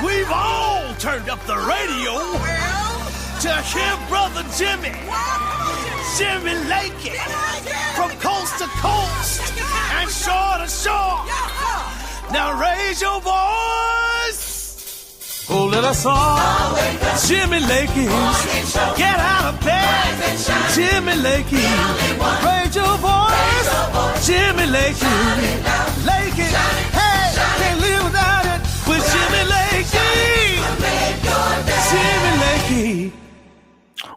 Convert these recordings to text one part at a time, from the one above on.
We've all turned up the radio to hear Brother Jimmy, Jimmy Lakey, from coast to coast and shore to shore. Now raise your voice. Oh, let us all, Jimmy Lakey, get out of bed. Jimmy Lakey, raise your voice. Jimmy Lakey, Lakey, hey, can't live without it with Jimmy Lakey. Jimmy Lakey.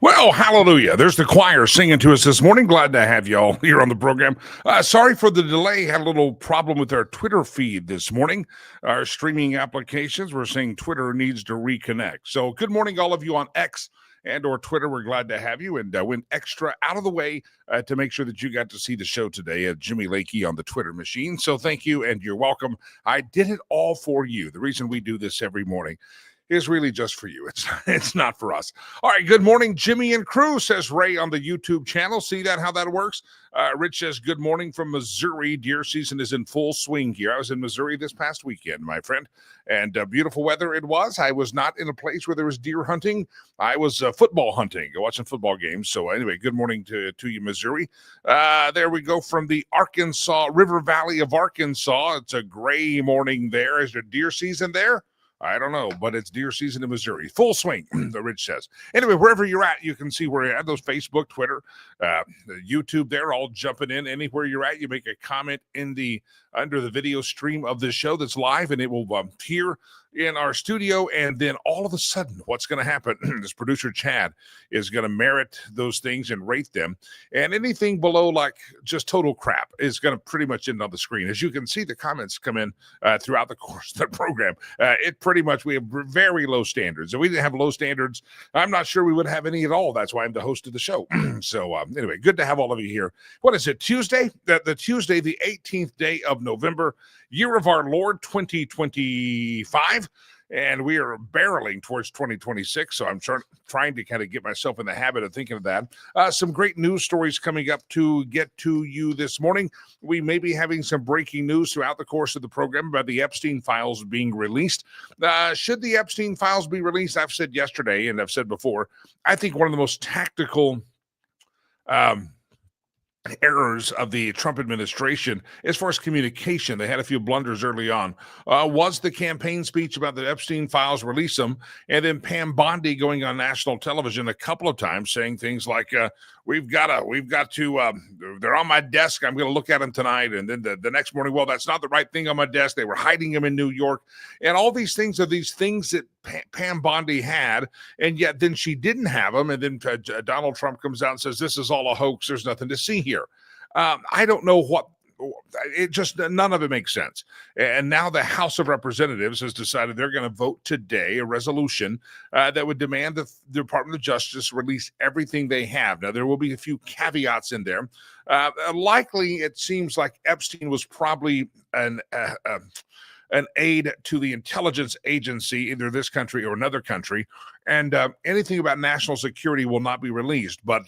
Well, hallelujah. There's the choir singing to us this morning. Glad to have you all here on the program. Sorry for the delay. Had a little problem with our Twitter feed this morning. Our streaming applications, we're saying Twitter needs to reconnect. So good morning, all of you on X and or Twitter. We're glad to have you, and went extra out of the way to make sure that you got to see the show today at Jimmy Lakey on the Twitter machine. So thank you, and you're welcome. I did it all for you. The reason we do this every morning is really just for you. It's not for us. All right, good morning, Jimmy and crew, says Ray on the YouTube channel. See that, how that works? Rich says, good morning from Missouri. Deer season is in full swing here. I was in Missouri this past weekend, my friend, and beautiful weather it was. I was not in a place where there was deer hunting. I was football hunting, watching football games. So anyway, good morning to you, Missouri. There we go from the Arkansas, River Valley of Arkansas. It's a gray morning there. Is there deer season there? I don't know, but it's deer season in Missouri. Full swing, the Rich says. Anyway, wherever you're at, you can see where you're at. Those Facebook, Twitter, YouTube, they're all jumping in. Anywhere you're at, you make a comment in the under the video stream of this show that's live, and it will appear in our studio. And then all of a sudden, what's going to happen is producer Chad is going to merit those things and rate them. And anything below like just total crap is going to pretty much end on the screen. As you can see, the comments come in throughout the course of the program. It pretty much, we have very low standards. If we didn't have low standards, I'm not sure we would have any at all. That's why I'm the host of the show. So anyway, good to have all of you here. What is it, Tuesday? The Tuesday, the 18th day of November, year of our Lord 2025. and we are barreling towards 2026. So I'm trying to kind of get myself in the habit of thinking of that. Some great news stories coming up to get to you this morning. We may be having some breaking news throughout the course of the program about the Epstein files being released. Should the Epstein files be released? I've said yesterday, and I've said before, I think one of the most tactical errors of the Trump administration as far as communication, they had a few blunders early on, was the campaign speech about the Epstein files, release them, and then Pam Bondi going on national television a couple of times saying things like, we've got to, they're on my desk, I'm going to look at them tonight, and then the next morning, well, that's not the right thing on my desk, they were hiding them in New York, and all these things are these things that Pam Bondi had, and yet then she didn't have them, and then Donald Trump comes out and says, this is all a hoax, there's nothing to see here. I don't know what, it just, none of it makes sense. And now the House of Representatives has decided they're going to vote today a resolution that would demand the Department of Justice release everything they have. Now, there will be a few caveats in there. Likely, it seems like Epstein was probably an aid to the intelligence agency, either this country or another country, and anything about national security will not be released, but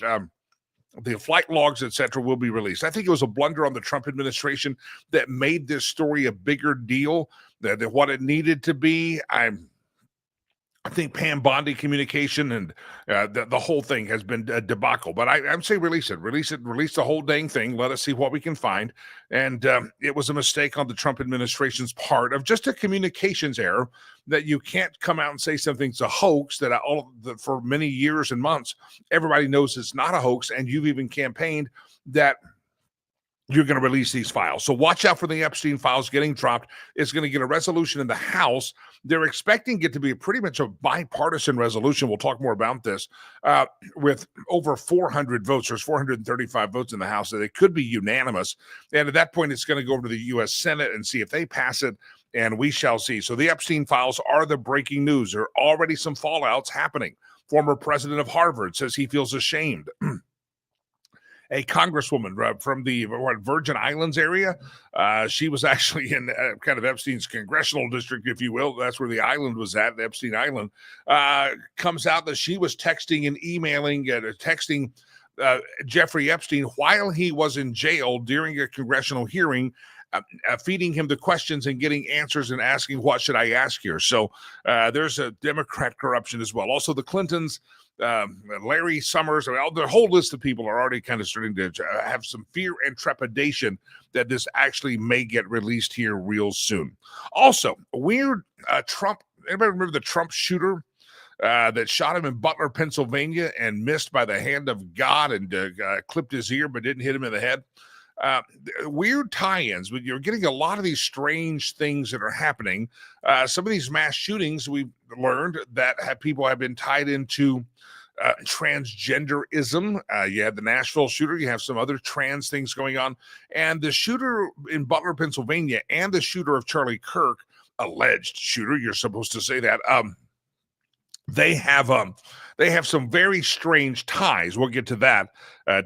the flight logs, etc., will be released. I think it was a blunder on the Trump administration that made this story a bigger deal than what it needed to be. I think Pam Bondi communication and the whole thing has been a debacle. But I'd say release the whole dang thing. Let us see what we can find. And it was a mistake on the Trump administration's part of just a communications error that you can't come out and say something's a hoax that for many years and months, everybody knows it's not a hoax. And you've even campaigned that you're going to release these files. So watch out for the Epstein files getting dropped. It's going to get a resolution in the House. They're expecting it to be pretty much a bipartisan resolution. We'll talk more about this with over 400 votes. There's 435 votes in the House, so it could be unanimous. And at that point, it's going to go over to the U.S. Senate and see if they pass it, and we shall see. So the Epstein files are the breaking news. There are already some fallouts happening. Former president of Harvard says he feels ashamed. A congresswoman from the Virgin Islands area. She was actually in kind of Epstein's congressional district, if you will. That's where the island was at, the Epstein Island. Comes out that she was texting and emailing, texting Jeffrey Epstein while he was in jail during a congressional hearing, feeding him the questions and getting answers and asking, what should I ask here? So there's a Democrat corruption as well. Also, the Clintons, Larry Summers, the whole list of people are already kind of starting to have some fear and trepidation that this actually may get released here real soon. Also, weird Trump, anybody remember the Trump shooter that shot him in Butler, Pennsylvania and missed by the hand of God and clipped his ear but didn't hit him in the head? Weird tie-ins, but you're getting a lot of these strange things that are happening. Some of these mass shootings, we've learned that people have been tied into transgenderism. You had the Nashville shooter, you have some other trans things going on, and the shooter in Butler, Pennsylvania, and the shooter of Charlie Kirk, alleged shooter, you're supposed to say that, they have some very strange ties. We'll get to that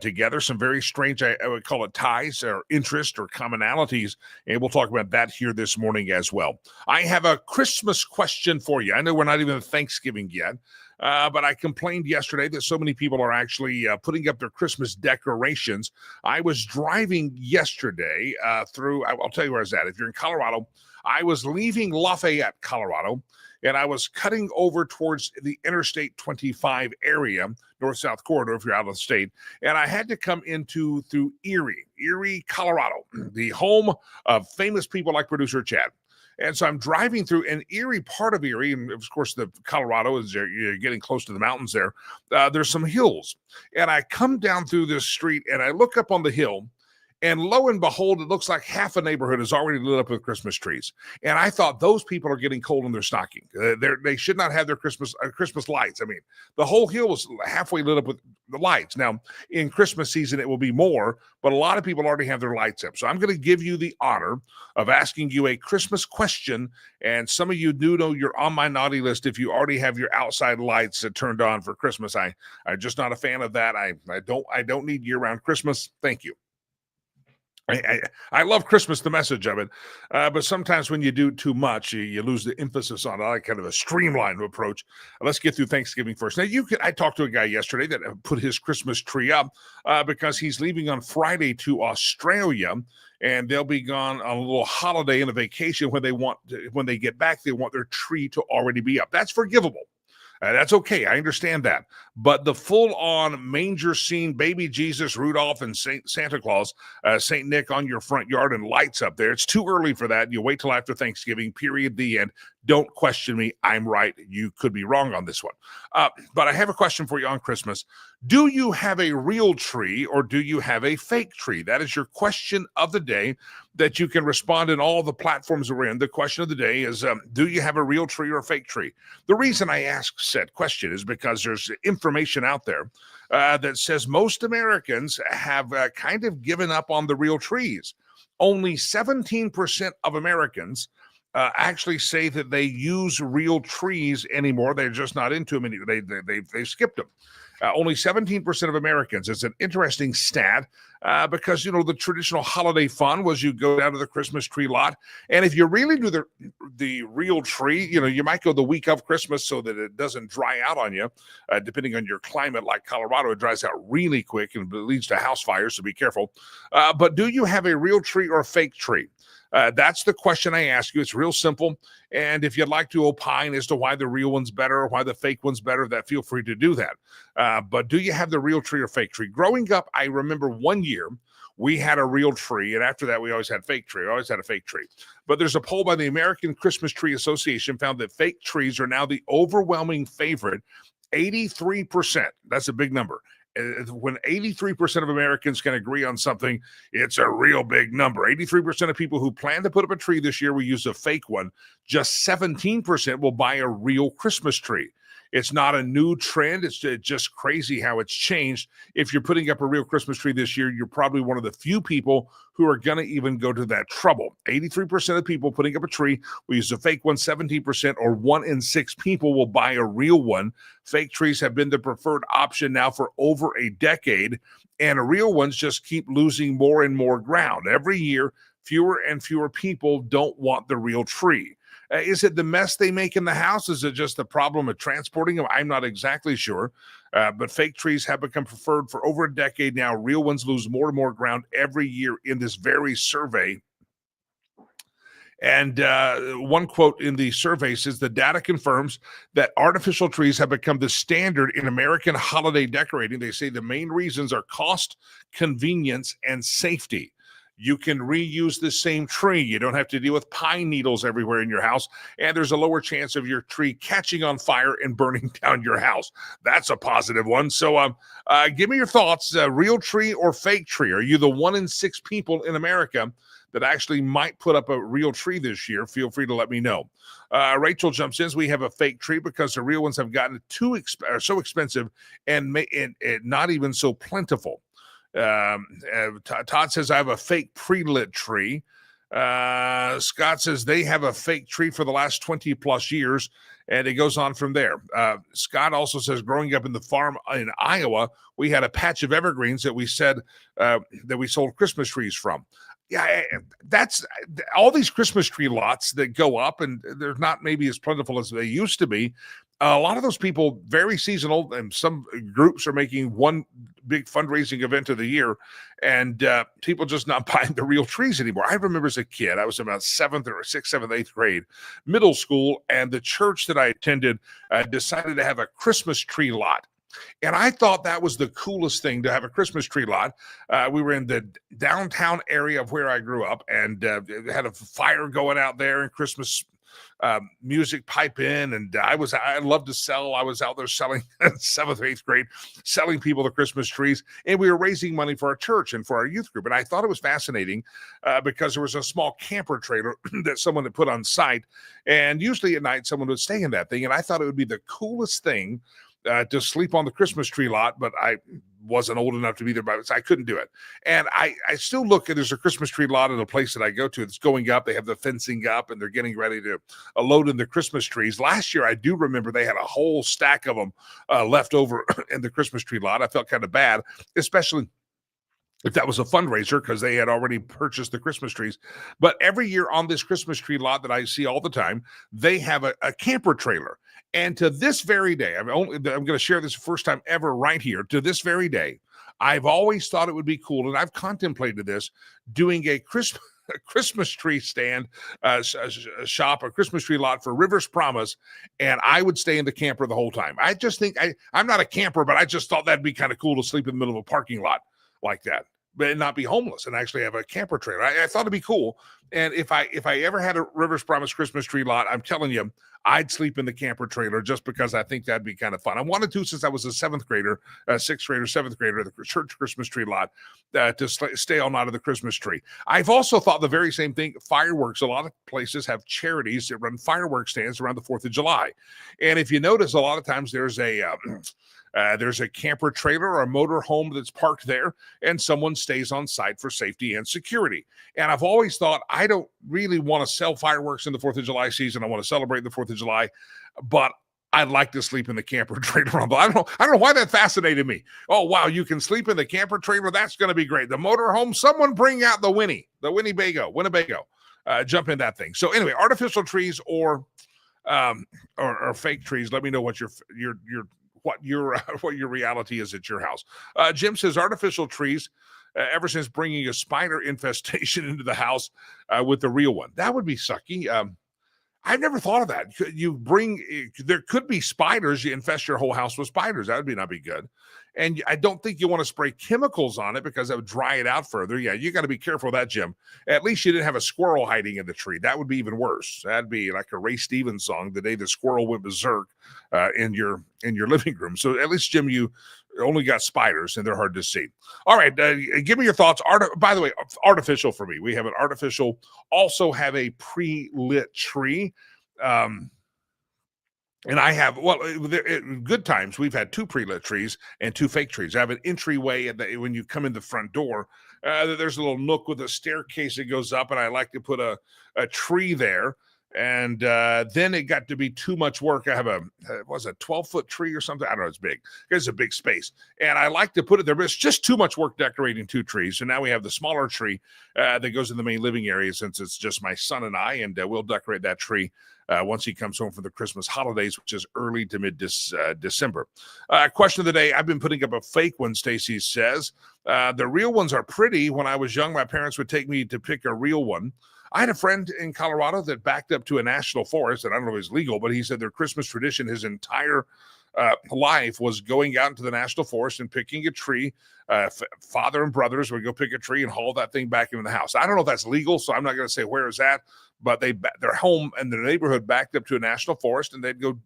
together. Some very strange, I would call it ties or interest or commonalities. And we'll talk about that here this morning as well. I have a Christmas question for you. I know we're not even at Thanksgiving yet, but I complained yesterday that so many people are actually putting up their Christmas decorations. I was driving yesterday through, I'll tell you where I was at. If you're in Colorado, I was leaving Lafayette, Colorado, and I was cutting over towards the Interstate 25 area, north-south corridor if you're out of the state, and I had to come through Erie, Colorado, the home of famous people like producer Chad. And so I'm driving through an Erie part of Erie, and of course the Colorado is there, you're getting close to the mountains there. There's some hills, and I come down through this street, and I look up on the hill, and lo and behold, it looks like half a neighborhood is already lit up with Christmas trees. And I thought those people are getting cold in their stocking. They should not have their Christmas lights. I mean, the whole hill was halfway lit up with the lights. Now, in Christmas season, it will be more, but a lot of people already have their lights up. So I'm going to give you the honor of asking you a Christmas question. And some of you do know you're on my naughty list if you already have your outside lights turned on for Christmas. I'm just not a fan of that. I don't need year-round Christmas. Thank you. I love Christmas, the message of it, but sometimes when you do too much, you lose the emphasis on it. I like kind of a streamlined approach. Let's get through Thanksgiving first. Now, I talked to a guy yesterday that put his Christmas tree up because he's leaving on Friday to Australia, and they'll be gone on a little holiday and a vacation. When they get back, they want their tree to already be up. That's forgivable. That's okay. I understand that. But the full-on manger scene, baby Jesus, Rudolph, and Santa Claus, St. Nick on your front yard and lights up there, it's too early for that. You wait till after Thanksgiving, period, the end. Don't question me. I'm right. You could be wrong on this one. But I have a question for you on Christmas. Do you have a real tree or do you have a fake tree? That is your question of the day that you can respond in all the platforms we're in. The question of the day is, do you have a real tree or a fake tree? The reason I ask said question is because there's information out there that says most Americans have kind of given up on the real trees. Only 17% of Americans actually say that they use real trees anymore. They're just not into them anymore. They skipped them. Only 17% of Americans. It's an interesting stat because, the traditional holiday fun was you go down to the Christmas tree lot. And if you really do the real tree, you might go the week of Christmas so that it doesn't dry out on you. Depending on your climate, like Colorado, it dries out really quick and it leads to house fires, so be careful. But do you have a real tree or a fake tree? That's the question I ask you. It's real simple. And if you'd like to opine as to why the real one's better or why the fake one's better, feel free to do that. But do you have the real tree or fake tree? Growing up, I remember one year we had a real tree, and after that, we always had fake tree. I always had a fake tree. But there's a poll by the American Christmas Tree Association found that fake trees are now the overwhelming favorite. 83%. That's a big number. When 83% of Americans can agree on something, it's a real big number. 83% of people who plan to put up a tree this year will use a fake one. Just 17% will buy a real Christmas tree. It's not a new trend. It's just crazy how it's changed. If you're putting up a real Christmas tree this year, you're probably one of the few people who are going to even go to that trouble. 83% of people putting up a tree will use a fake one. 17% or 1 in 6 people will buy a real one. Fake trees have been the preferred option now for over a decade, and real ones just keep losing more and more ground. Every year, fewer and fewer people don't want the real tree. Is it the mess they make in the house? Is it just the problem of transporting them? I'm not exactly sure. But fake trees have become preferred for over a decade now. Real ones lose more and more ground every year in this very survey. And one quote in the survey says the data confirms that artificial trees have become the standard in American holiday decorating. They say the main reasons are cost, convenience, and safety. You can reuse the same tree. You don't have to deal with pine needles everywhere in your house. And there's a lower chance of your tree catching on fire and burning down your house. That's a positive one. So give me your thoughts. Real tree or fake tree? Are you the 1 in 6 people in America that actually might put up a real tree this year? Feel free to let me know. Rachel jumps in. We have a fake tree because the real ones have gotten so expensive and not even so plentiful. Todd says, I have a fake pre-lit tree. Scott says they have a fake tree for the last 20 plus years, and it goes on from there. Scott also says, growing up in the farm in Iowa, we had a patch of evergreens that we said that we sold Christmas trees from. Yeah, that's all these Christmas tree lots that go up, and they're not maybe as plentiful as they used to be. A lot of those people, very seasonal, and some groups are making one big fundraising event of the year, and people just not buying the real trees anymore. I remember as a kid, I was about 7th, 8th grade, middle school, and the church that I attended decided to have a Christmas tree lot. And I thought that was the coolest thing, to have a Christmas tree lot. We were in the downtown area of where I grew up, and had a fire going out there, and Christmas music pipe in, and I loved to sell. I was out there selling 7th or 8th grade, selling people the Christmas trees, and we were raising money for our church and for our youth group. And I thought it was fascinating because there was a small camper trailer that someone had put on site, and usually at night someone would stay in that thing. And I thought it would be the coolest thing to sleep on the Christmas tree lot, but I wasn't old enough to be there, but I couldn't do it. And I still look at, there's a Christmas tree lot at a place that I go to. It's going up. They have the fencing up, and they're getting ready to load in the Christmas trees. Last year, I do remember they had a whole stack of them left over in the Christmas tree lot. I felt kind of bad, especially if that was a fundraiser, because they had already purchased the Christmas trees. But every year on this Christmas tree lot that I see all the time, they have a camper trailer. And to this very day, I'm going to share this first time ever right here. To this very day, I've always thought it would be cool, and I've contemplated this, doing a Christmas tree stand, a Christmas tree lot for River's Promise, and I would stay in the camper the whole time. I just think, I'm not a camper, but I just thought that'd be kind of cool to sleep in the middle of a parking lot like that, but not be homeless and actually have a camper trailer. I thought it'd be cool. And if I ever had a River's Promise Christmas tree lot, I'm telling you, I'd sleep in the camper trailer just because I think that'd be kind of fun. I wanted to since I was a sixth grader, seventh grader at the church Christmas tree lot, to stay all night of the Christmas tree. I've also thought the very same thing. Fireworks. A lot of places have charities that run fireworks stands around the 4th of July. And if you notice, a lot of times there's a camper trailer or a motor home that's parked there, and someone stays on site for safety and security. And I've always thought, I don't really want to sell fireworks in the 4th of July season. I want to celebrate the 4th of July, but I'd like to sleep in the camper trailer. I don't know why that fascinated me. Oh, wow, you can sleep in the camper trailer? That's going to be great. The motor home, someone bring out the Winnebago. Jump in that thing. So anyway, artificial trees or fake trees. Let me know what your reality is at your house. Jim says artificial trees, ever since bringing a spider infestation into the house with the real one. That would be sucky. I've never thought of that. There could be spiders. You infest your whole house with spiders. That would not be good. And I don't think you want to spray chemicals on it because that would dry it out further. Yeah, you got to be careful of that, Jim. At least you didn't have a squirrel hiding in the tree. That would be even worse. That'd be like a Ray Stevens song, The Day the Squirrel Went Berserk, in your living room. So at least, Jim, you only got spiders, and they're hard to see. All right, give me your thoughts. By the way, artificial for me. We have an artificial, also have a pre-lit tree. And I have, in good times, we've had 2 pre-lit trees and 2 fake trees. I have an entryway when you come in the front door. There's a little nook with a staircase that goes up, and I like to put a tree there. And then it got to be too much work. I have a 12-foot tree or something. I don't know. It's big. It's a big space. And I like to put it there, but it's just too much work decorating 2 trees. So now we have the smaller tree that goes in the main living area, since it's just my son and I, and we'll decorate that tree once he comes home for the Christmas holidays, which is early to mid-December. Question of the day. I've been putting up a fake one, Stacy says. The real ones are pretty. When I was young, my parents would take me to pick a real one. I had a friend in Colorado that backed up to a national forest, and I don't know if it's legal, but he said their Christmas tradition his entire life was going out into the national forest and picking a tree. Father and brothers would go pick a tree and haul that thing back into the house. I don't know if that's legal, so I'm not going to say where is that, but their home and their neighborhood backed up to a national forest, and they'd go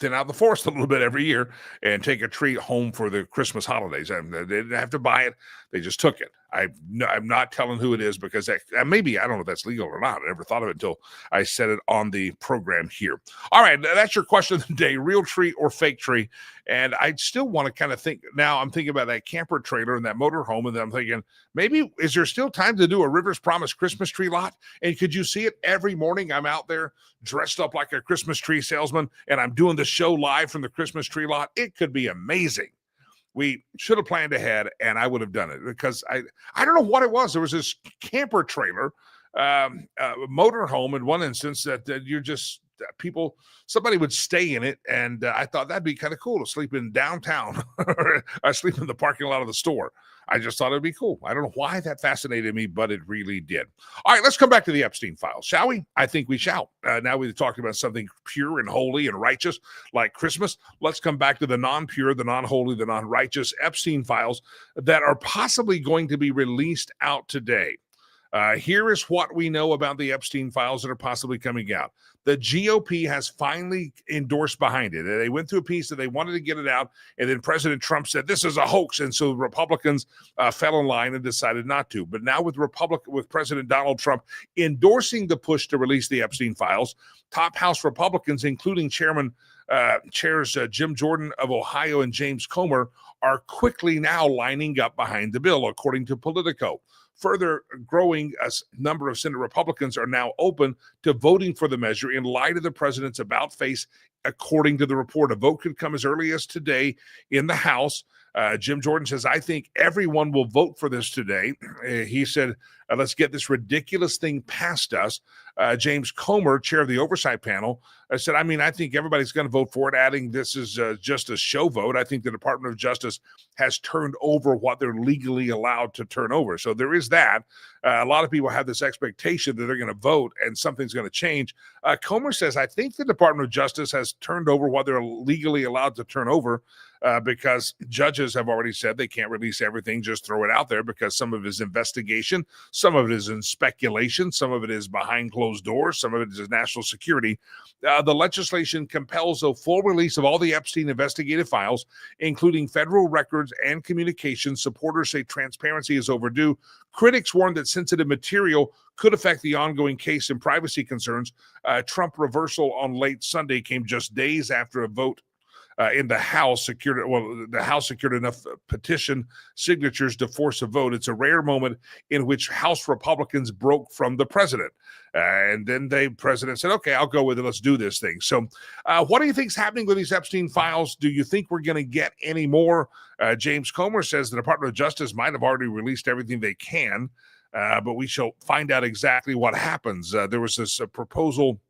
thin out the forest a little bit every year and take a tree home for the Christmas holidays. And they didn't have to buy it. They just took it. I'm not telling who it is because maybe, I don't know if that's legal or not. I never thought of it until I said it on the program here. All right, that's your question of the day, real tree or fake tree. And I still want to kind of think, now I'm thinking about that camper trailer and that motor home, and then I'm thinking, maybe, is there still time to do a River's Promise Christmas tree lot? And could you see it every morning? I'm out there dressed up like a Christmas tree salesman, and I'm doing the show live from the Christmas tree lot. It could be amazing. We should have planned ahead, and I would have done it because I don't know what it was. There was this camper trailer, motor home in one instance that you're just somebody would stay in it, and I thought that'd be kind of cool to sleep in downtown or sleep in the parking lot of the store. I just thought it'd be cool. I don't know why that fascinated me, but it really did. All right, let's come back to the Epstein files, shall we? I think we shall. Now we've talked about something pure and holy and righteous like Christmas. Let's come back to the non-pure, the non-holy, the non-righteous Epstein files that are possibly going to be released out today. Here is what we know about the Epstein files that are possibly coming out. The GOP has finally endorsed behind it. They went through a piece that they wanted to get it out, and then President Trump said, this is a hoax, and so Republicans fell in line and decided not to. But now with President Donald Trump endorsing the push to release the Epstein files, top House Republicans, including Chairs Jim Jordan of Ohio and James Comer, are quickly now lining up behind the bill, according to Politico. Further growing, a number of Senate Republicans are now open to voting for the measure in light of the president's about face, according to the report. A vote could come as early as today in the House. Jim Jordan says, I think everyone will vote for this today. He said, let's get this ridiculous thing past us. James Comer, chair of the oversight panel, said, I think everybody's going to vote for it, adding this is just a show vote. I think the Department of Justice has turned over what they're legally allowed to turn over. So there is that. A lot of people have this expectation that they're going to vote and something's going to change. Comer says, I think the Department of Justice has turned over what they're legally allowed to turn over because judges have already said they can't release everything, just throw it out there, because some of it is investigation, some of it is in speculation, some of it is behind closed doors, some of it is national security. The legislation compels a full release of all the Epstein investigative files, including federal records and communications. Supporters say transparency is overdue. Critics warn that sensitive material could affect the ongoing case and privacy concerns. Trump reversal on late Sunday came just days after a vote in the House the House secured enough petition signatures to force a vote. It's a rare moment in which House Republicans broke from the president. And then the president said, okay, I'll go with it. Let's do this thing. So what do you think is happening with these Epstein files? Do you think we're going to get any more? James Comer says the Department of Justice might have already released everything they can, but we shall find out exactly what happens. There was this proposal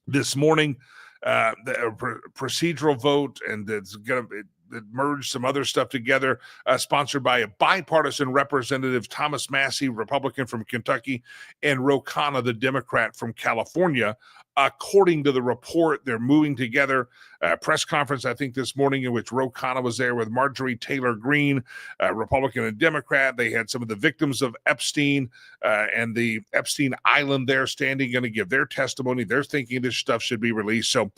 this morning, the procedural vote, and it's going to merge some other stuff together, sponsored by a bipartisan representative, Thomas Massey, Republican from Kentucky, and Ro Khanna, the Democrat from California. According to the report, they're moving together. Press conference, I think, this morning in which Ro Khanna was there with Marjorie Taylor Greene, Republican and Democrat. They had some of the victims of Epstein and the Epstein Island there standing, going to give their testimony. They're thinking this stuff should be released. So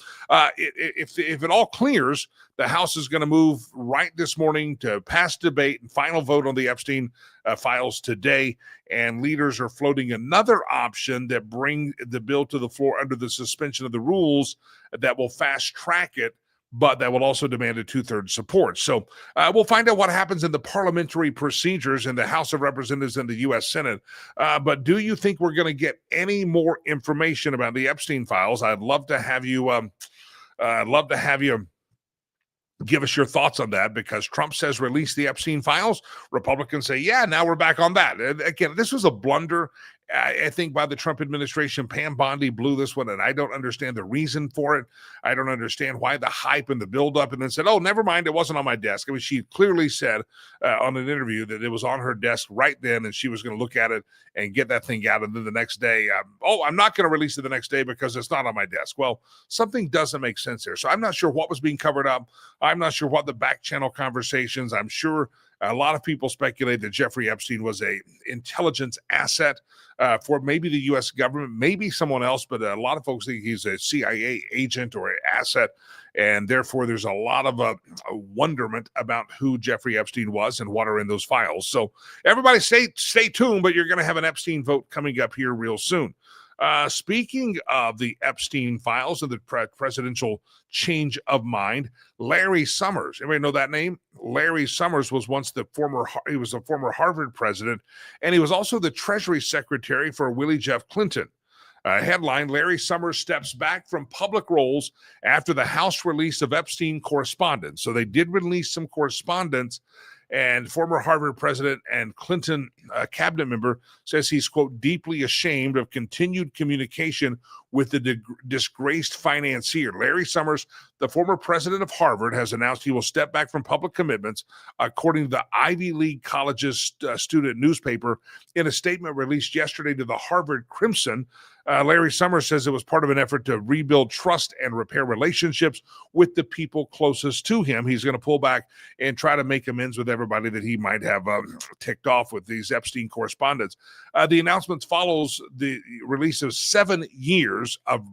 if it all clears, the House is going to move right this morning to pass debate and final vote on the Epstein files today. And leaders are floating another option that bring the bill to the floor under the suspension of the rules that will fast track it, but that will also demand a 2/3 support. So we'll find out what happens in the parliamentary procedures in the House of Representatives and the U.S. Senate. But do you think we're going to get any more information about the Epstein files? I'd love to have you. Give us your thoughts on that, because Trump says release the Epstein files. Republicans say, yeah, now we're back on that. And again, this was a blunder, I think, by the Trump administration. Pam Bondi blew this one, and I don't understand the reason for it. I don't understand why the hype and the buildup, and then said, oh, never mind, it wasn't on my desk. I mean, she clearly said on an interview that it was on her desk right then, and she was going to look at it and get that thing out. And then the next day, I'm not going to release it the next day because it's not on my desk. Well, something doesn't make sense there. So I'm not sure what was being covered up. I'm not sure what the back channel conversations. I'm sure a lot of people speculate that Jeffrey Epstein was a intelligence asset for maybe the U.S. government, maybe someone else, but a lot of folks think he's a CIA agent or an asset, and therefore there's a lot of a wonderment about who Jeffrey Epstein was and what are in those files. So everybody stay tuned, but you're going to have an Epstein vote coming up here real soon. Speaking of the Epstein files and the presidential change of mind, Larry Summers. Everybody know that name? Larry Summers was once a former Harvard president, and he was also the Treasury Secretary for Willie Jeff Clinton. Headline, Larry Summers steps back from public roles after the House release of Epstein correspondence. So they did release some correspondence, and former Harvard president and Clinton cabinet member says he's, quote, deeply ashamed of continued communication with the disgraced financier. Larry Summers, the former president of Harvard, has announced he will step back from public commitments, according to the Ivy League College's student newspaper. In a statement released yesterday to the Harvard Crimson, Larry Summers says it was part of an effort to rebuild trust and repair relationships with the people closest to him. He's going to pull back and try to make amends with everybody that he might have ticked off with these Epstein correspondence. The announcement follows the release of 7 years of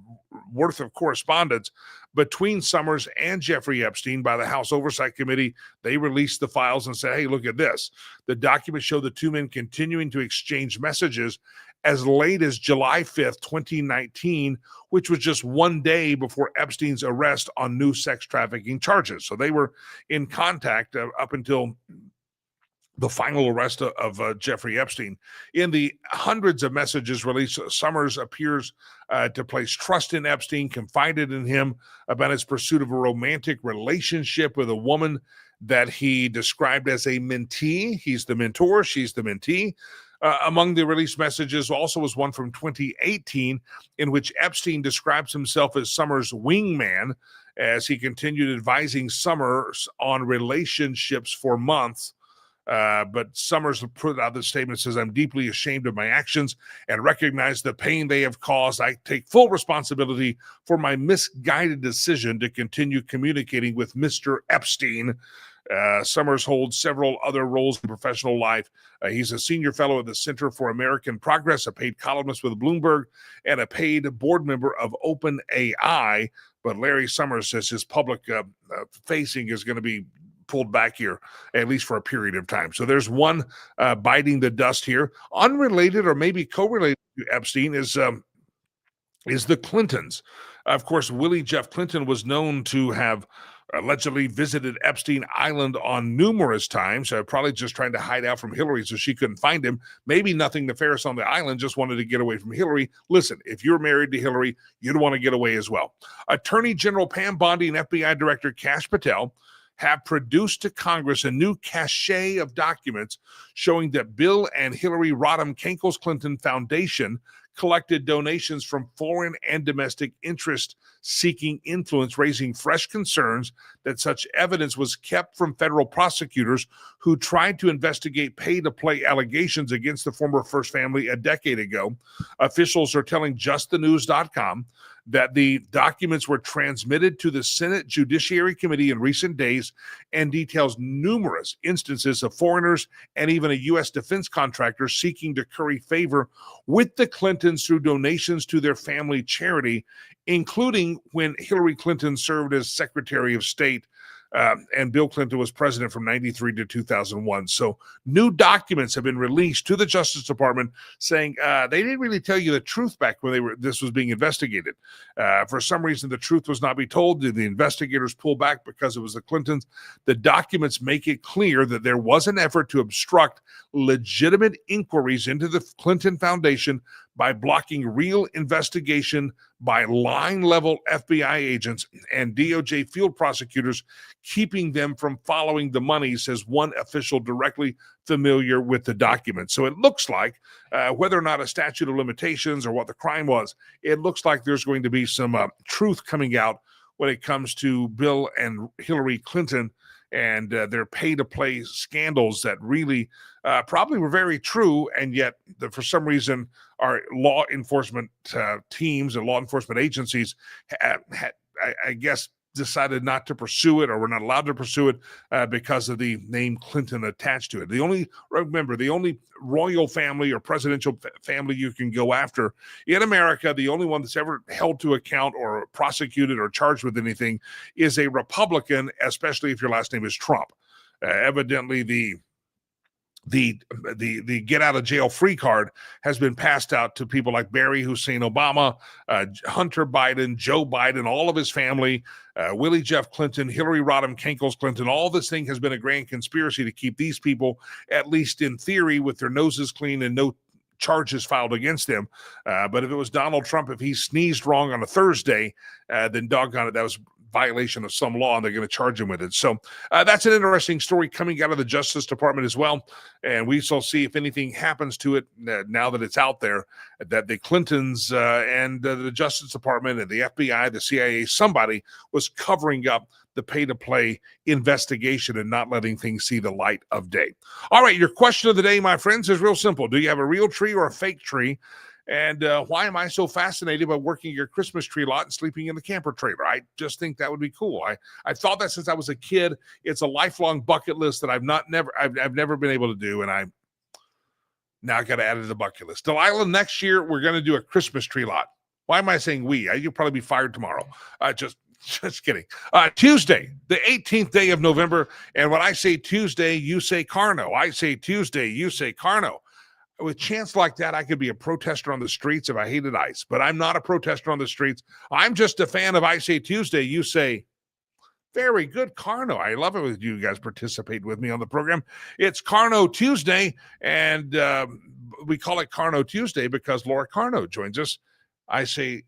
worth of correspondence between Summers and Jeffrey Epstein by the House Oversight Committee. They released the files and said, hey, look at this. The documents show the two men continuing to exchange messages as late as July 5th, 2019, which was just one day before Epstein's arrest on new sex trafficking charges. So they were in contact up until the final arrest of Jeffrey Epstein. In the hundreds of messages released, Summers appears to place trust in Epstein, confided in him about his pursuit of a romantic relationship with a woman that he described as a mentee. He's the mentor, she's the mentee. Among the released messages also was one from 2018 in which Epstein describes himself as Summers' wingman as he continued advising Summers on relationships for months. But Summers put out the statement, says, "I'm deeply ashamed of my actions and recognize the pain they have caused. I take full responsibility for my misguided decision to continue communicating with Mr. Epstein." Summers holds several other roles in professional life. He's a senior fellow at the Center for American Progress, a paid columnist with Bloomberg, and a paid board member of OpenAI. But Larry Summers says his public facing is going to be pulled back here, at least for a period of time. So there's one biting the dust here. Unrelated or maybe correlated to Epstein is the Clintons. Of course, Willie Jeff Clinton was known to have allegedly visited Epstein Island on numerous times, probably just trying to hide out from Hillary so she couldn't find him. Maybe nothing nefarious on the island, just wanted to get away from Hillary. Listen, if you're married to Hillary, you'd want to get away as well. Attorney General Pam Bondi and FBI Director Kash Patel have produced to Congress a new cache of documents showing that Bill and Hillary Rodham Kankles Clinton Foundation collected donations from foreign and domestic interests seeking influence, raising fresh concerns that such evidence was kept from federal prosecutors who tried to investigate pay-to-play allegations against the former First Family a decade ago. Officials are telling JustTheNews.com that the documents were transmitted to the Senate Judiciary Committee in recent days and details numerous instances of foreigners and even a U.S. defense contractor seeking to curry favor with the Clintons through donations to their family charity, including when Hillary Clinton served as Secretary of State and Bill Clinton was president from 93 to 2001. So new documents have been released to the Justice Department saying they didn't really tell you the truth back when this was being investigated. For some reason, the truth was not be told. The investigators pulled back because it was the Clintons. The documents make it clear that there was an effort to obstruct legitimate inquiries into the Clinton Foundation by blocking real investigation by line-level FBI agents and DOJ field prosecutors, keeping them from following the money, says one official directly familiar with the document. So it looks like, whether or not a statute of limitations or what the crime was, it looks like there's going to be some truth coming out when it comes to Bill and Hillary Clinton and their pay-to-play scandals that really probably were very true, and yet for some reason our law enforcement teams and law enforcement agencies I guess decided not to pursue it, or were not allowed to pursue it because of the name Clinton attached to it. The only royal family or presidential family you can go after in America, the only one that's ever held to account or prosecuted or charged with anything, is a Republican, especially if your last name is Trump. Evidently, the get out of jail free card has been passed out to people like Barry Hussein Obama, Hunter Biden, Joe Biden, all of his family, Willie Jeff Clinton, Hillary Rodham Kankles Clinton. All this thing has been a grand conspiracy to keep these people, at least in theory, with their noses clean and no charges filed against them. But if it was Donald Trump, if he sneezed wrong on a Thursday, then doggone it, that was violation of some law, and they're going to charge him with it. So that's an interesting story coming out of the Justice Department as well. And we shall see if anything happens to it now that it's out there, that the Clintons and the Justice Department and the FBI, the CIA, somebody was covering up the pay-to-play investigation and not letting things see the light of day. All right, your question of the day, my friends, is real simple. Do you have a real tree or a fake tree? And why am I so fascinated by working your Christmas tree lot and sleeping in the camper trailer? I just think that would be cool. I thought that since I was a kid. It's a lifelong bucket list that I've never been able to do, and I now got to add it to the bucket list. Delilah, next year we're going to do a Christmas tree lot. Why am I saying we? You'll probably be fired tomorrow. Just kidding. Tuesday, the 18th day of November, and when I say Tuesday, you say Carno. I say Tuesday, you say Carno. With chance like that, I could be a protester on the streets if I hated ICE, but I'm not a protester on the streets. I'm just a fan of I Say Tuesday, you say, very good, Carno. I love it when you guys participate with me on the program. It's Carno Tuesday, and we call it Carno Tuesday because Laura Carno joins us. I say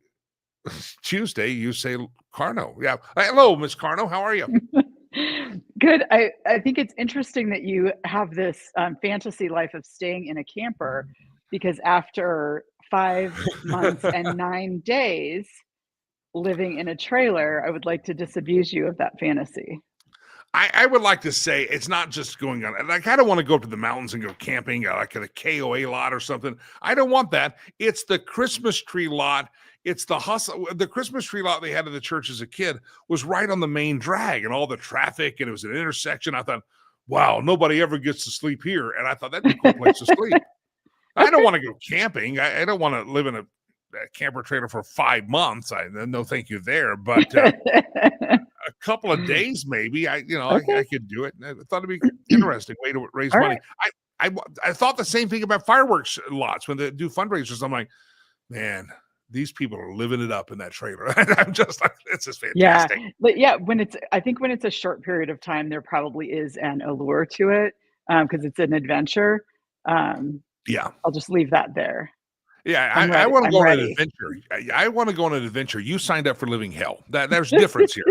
Tuesday, you say Carno. Yeah. Hello, Miss Carno. How are you? Good. I think it's interesting that you have this fantasy life of staying in a camper, because after 5 months and 9 days living in a trailer, I would like to disabuse you of that fantasy. I would like to say it's not just going on. Like, I don't want to go up to the mountains and go camping like at a KOA lot or something. I don't want that. It's the Christmas tree lot. It's the hustle. The Christmas tree lot they had at the church as a kid was right on the main drag and all the traffic, and it was an intersection. I thought, wow, nobody ever gets to sleep here. And I thought that'd be a cool place to sleep. I don't want to go camping. I don't want to live in a camper trailer for 5 months. No, thank you there. But a couple of days, maybe. I could do it. I thought it'd be an interesting way to raise money. Right. I thought the same thing about fireworks lots when they do fundraisers. I'm like, man, these people are living it up in that trailer. I'm just like, this is fantastic. Yeah, but yeah, I think when it's a short period of time, there probably is an allure to it because it's an adventure. Yeah, I'll just leave that there. Yeah, I want to go on an adventure. I want to go on an adventure. You signed up for living hell. There's difference here.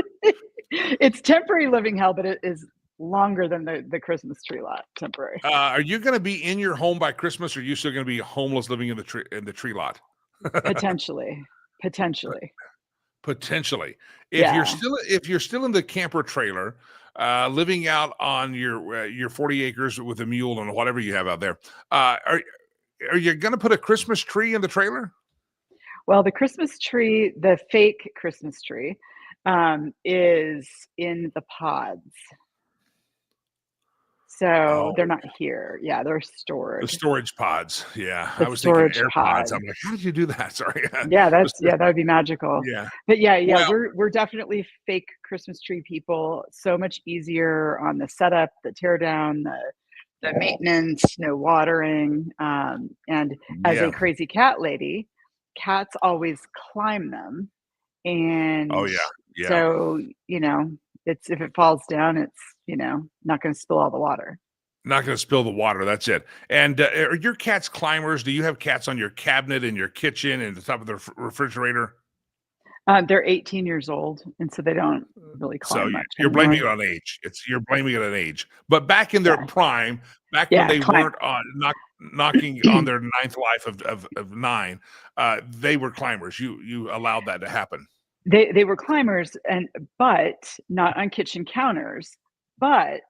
It's temporary living hell, but it is longer than the Christmas tree lot. Temporary. Are you going to be in your home by Christmas, or are you still going to be homeless living in the tree lot? Potentially. If you're still in the camper trailer, living out on your 40 acres with a mule and whatever you have out there, are you going to put a Christmas tree in the trailer? Well, the Christmas tree, the fake Christmas tree, is in the pods. So they're not here. Yeah, they're stored. The storage pods. Yeah. I was thinking AirPods. I'm like, how did you do that? Sorry. Yeah, that would be magical. Yeah. But we're definitely fake Christmas tree people. So much easier on the setup, the tear down, the maintenance, no watering. And as a crazy cat lady, cats always climb them. And so, it's, if it falls down, it's, not going to spill all the water. Not going to spill the water. That's it. And are your cats climbers? Do you have cats on your cabinet in your kitchen and the top of the refrigerator? They're 18 years old, and so they don't really climb much. You're blaming it on age. You're blaming it on age. But back in their prime, when they weren't knocking on their ninth life of 9, they were climbers. You allowed that to happen. They were climbers, but not on kitchen counters. But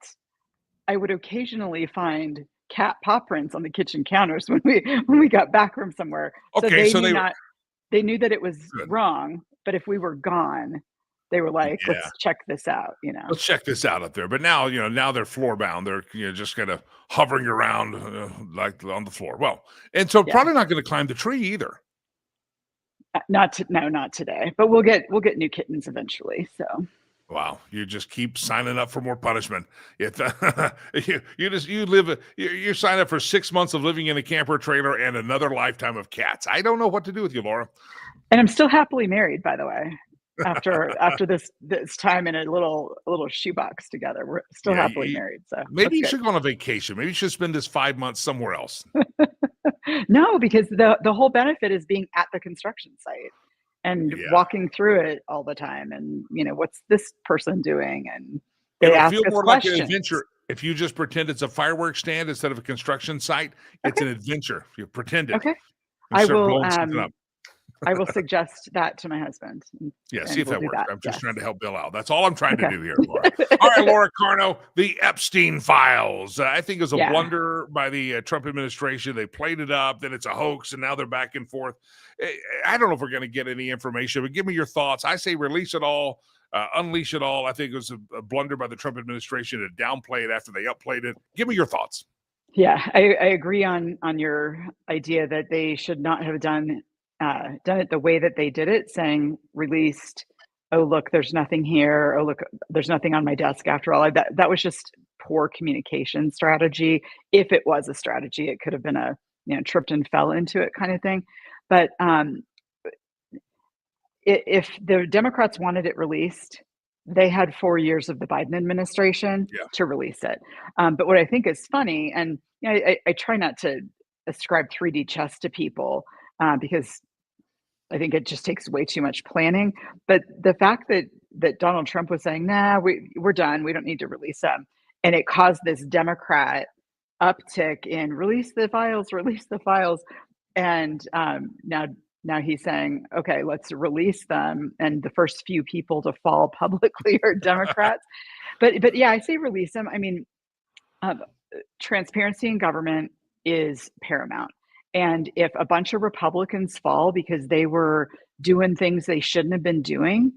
I would occasionally find cat paw prints on the kitchen counters when we got back from somewhere. Okay, so they knew that it was wrong. But if we were gone, they were like, let's check this out, Let's check this out up there. But now, now they're floor bound. They're just kind of hovering around like on the floor. Well, and so probably not going to climb the tree either. Not today. But we'll get new kittens eventually. So. Wow, you just keep signing up for more punishment. You sign up for 6 months of living in a camper trailer and another lifetime of cats. I don't know what to do with you, Laura. And I'm still happily married, by the way. After this time in a little shoebox together, we're still happily married. So maybe you should go on a vacation. Maybe you should spend this 5 months somewhere else. No, because the whole benefit is being at the construction site and walking through it all the time. And what's this person doing? And they ask us questions. Like an adventure. If you just pretend it's a fireworks stand instead of a construction site, it's an adventure. You pretend it. Okay, I will suggest that to my husband. See if that works. I'm just trying to help Bill out. That's all I'm trying to do here, Laura. All right, Laura Carno, the Epstein files. I think it was a blunder by the Trump administration. They played it up, then it's a hoax, and now they're back and forth. I don't know if we're going to get any information, but give me your thoughts. I say release it all, unleash it all. I think it was a blunder by the Trump administration to downplay it after they upplayed it. Give me your thoughts. Yeah, I agree on your idea that they should not have done it the way that they did it, saying released, oh look, there's nothing here, oh look, there's nothing on my desk after all. That was just poor communication strategy. If it was a strategy, it could have been a tripped and fell into it kind of thing. But if the Democrats wanted it released, they had 4 years of the Biden administration to release it. But what I think is funny, and I try not to ascribe 3D chess to people, because I think it just takes way too much planning. But the fact that that Donald Trump was saying, nah, we're done. We don't need to release them. And it caused this Democrat uptick in release the files. And now he's saying, okay, let's release them. And the first few people to fall publicly are Democrats. But yeah, I say release them. I mean, transparency in government is paramount. And if a bunch of Republicans fall because they were doing things they shouldn't have been doing,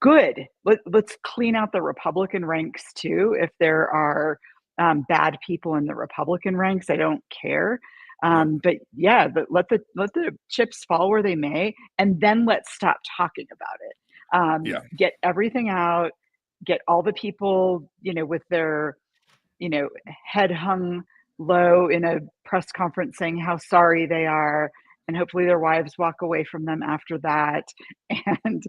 good. Let's clean out the Republican ranks too. If there are bad people in the Republican ranks, I don't care. But let the chips fall where they may, and then let's stop talking about it. Get everything out. Get all the people, with their, head hung low in a press conference saying how sorry they are, and hopefully their wives walk away from them after that. And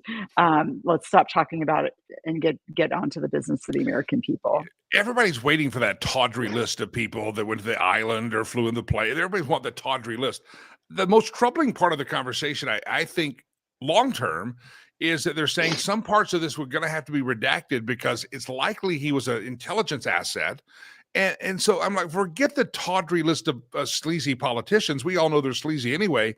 let's stop talking about it and get onto the business of the American people. Everybody's waiting for that tawdry list of people that went to the island or flew in the plane. Everybody's want the tawdry list. The most troubling part of the conversation, I think, long term, is that they're saying some parts of this were going to have to be redacted because it's likely he was an intelligence asset. And so I'm like, forget the tawdry list of sleazy politicians. We all know they're sleazy anyway.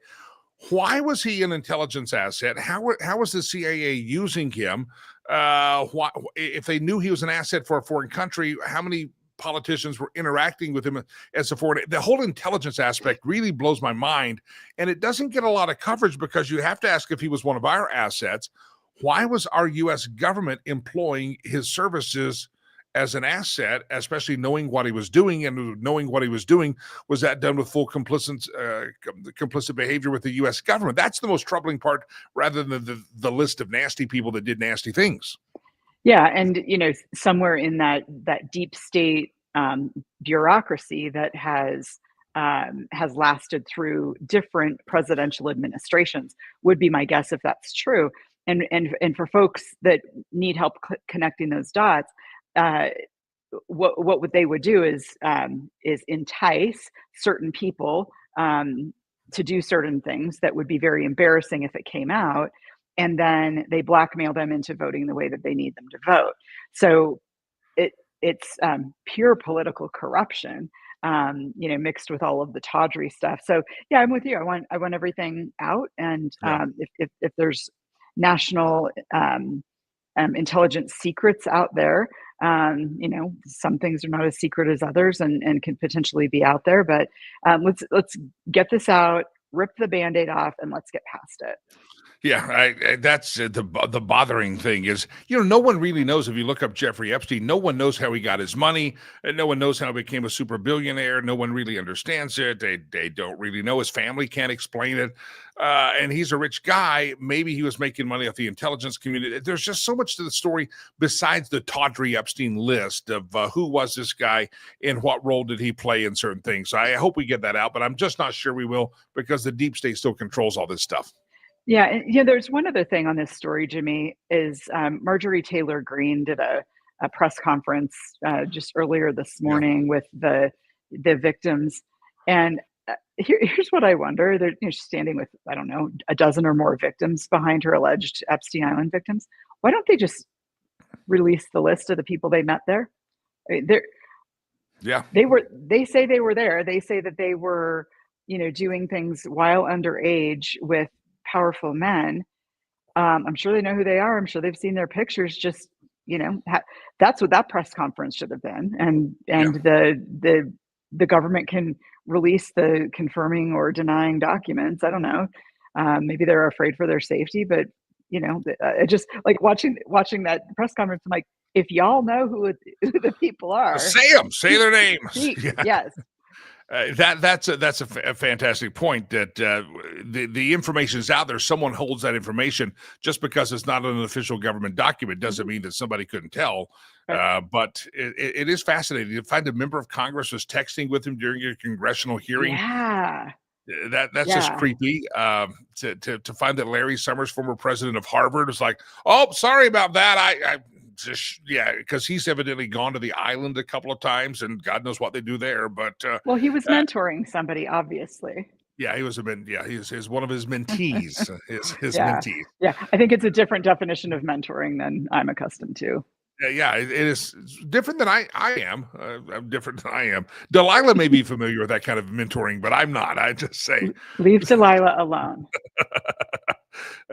Why was he an intelligence asset? How was the CIA using him? If they knew he was an asset for a foreign country, how many politicians were interacting with him as a foreign? The whole intelligence aspect really blows my mind. And it doesn't get a lot of coverage because you have to ask if he was one of our assets. Why was our U.S. government employing his services as an asset, especially knowing what he was doing, and knowing what he was doing, was that done with full complicit behavior with the U.S. government? That's the most troubling part, rather than the list of nasty people that did nasty things. Yeah, and somewhere in that deep state bureaucracy that has lasted through different presidential administrations would be my guess if that's true. And for folks that need help connecting those dots, what they would do is entice certain people to do certain things that would be very embarrassing if it came out, and then they blackmail them into voting the way that they need them to vote. So it's pure political corruption, mixed with all of the tawdry stuff. So yeah, I'm with you. I want everything out, and if there's national intelligence secrets out there, some things are not as secret as others and can potentially be out there, but let's get this out, rip the Band-Aid off, and let's get past it. Yeah, that's the bothering thing is, no one really knows. If you look up Jeffrey Epstein, no one knows how he got his money, and no one knows how he became a super billionaire. No one really understands it. They don't really know. His family can't explain it. And he's a rich guy. Maybe he was making money off the intelligence community. There's just so much to the story besides the tawdry Epstein list of who was this guy and what role did he play in certain things. So I hope we get that out, but I'm just not sure we will, because the deep state still controls all this stuff. Yeah, and there's one other thing on this story, Jimmy, is Marjorie Taylor Greene did a press conference just earlier this morning with the victims, and here's what I wonder: they're standing with, I don't know, a dozen or more victims behind her alleged Epstein Island victims. Why don't they just release the list of the people they met there? They say they were there. They say that they were, doing things while underage with powerful men. I'm sure they know who they are. I'm sure they've seen their pictures. Just, that's what that press conference should have been. And the government can release the confirming or denying documents. I don't know. Maybe they're afraid for their safety, but I just like watching that press conference. I'm like, if y'all know who the people are, say their names. Yes. That's a fantastic point, that the information is out there. Someone holds that information. Just because it's not an official government document doesn't mean that somebody couldn't tell. Right. But it is fascinating to find a member of Congress was texting with him during a congressional hearing. Yeah. That's just creepy. To find that Larry Summers, former president of Harvard, is like, oh, sorry about that. Because he's evidently gone to the island a couple of times, and God knows what they do there. But well, he was mentoring somebody, obviously. Yeah, he was he's one of his mentees, his Yeah. mentees. Yeah. I think it's a different definition of mentoring than I'm accustomed to. Yeah, it is different than I am. I'm different than I am. Delilah may be familiar with that kind of mentoring, but I'm not. I just say Leave Delilah alone.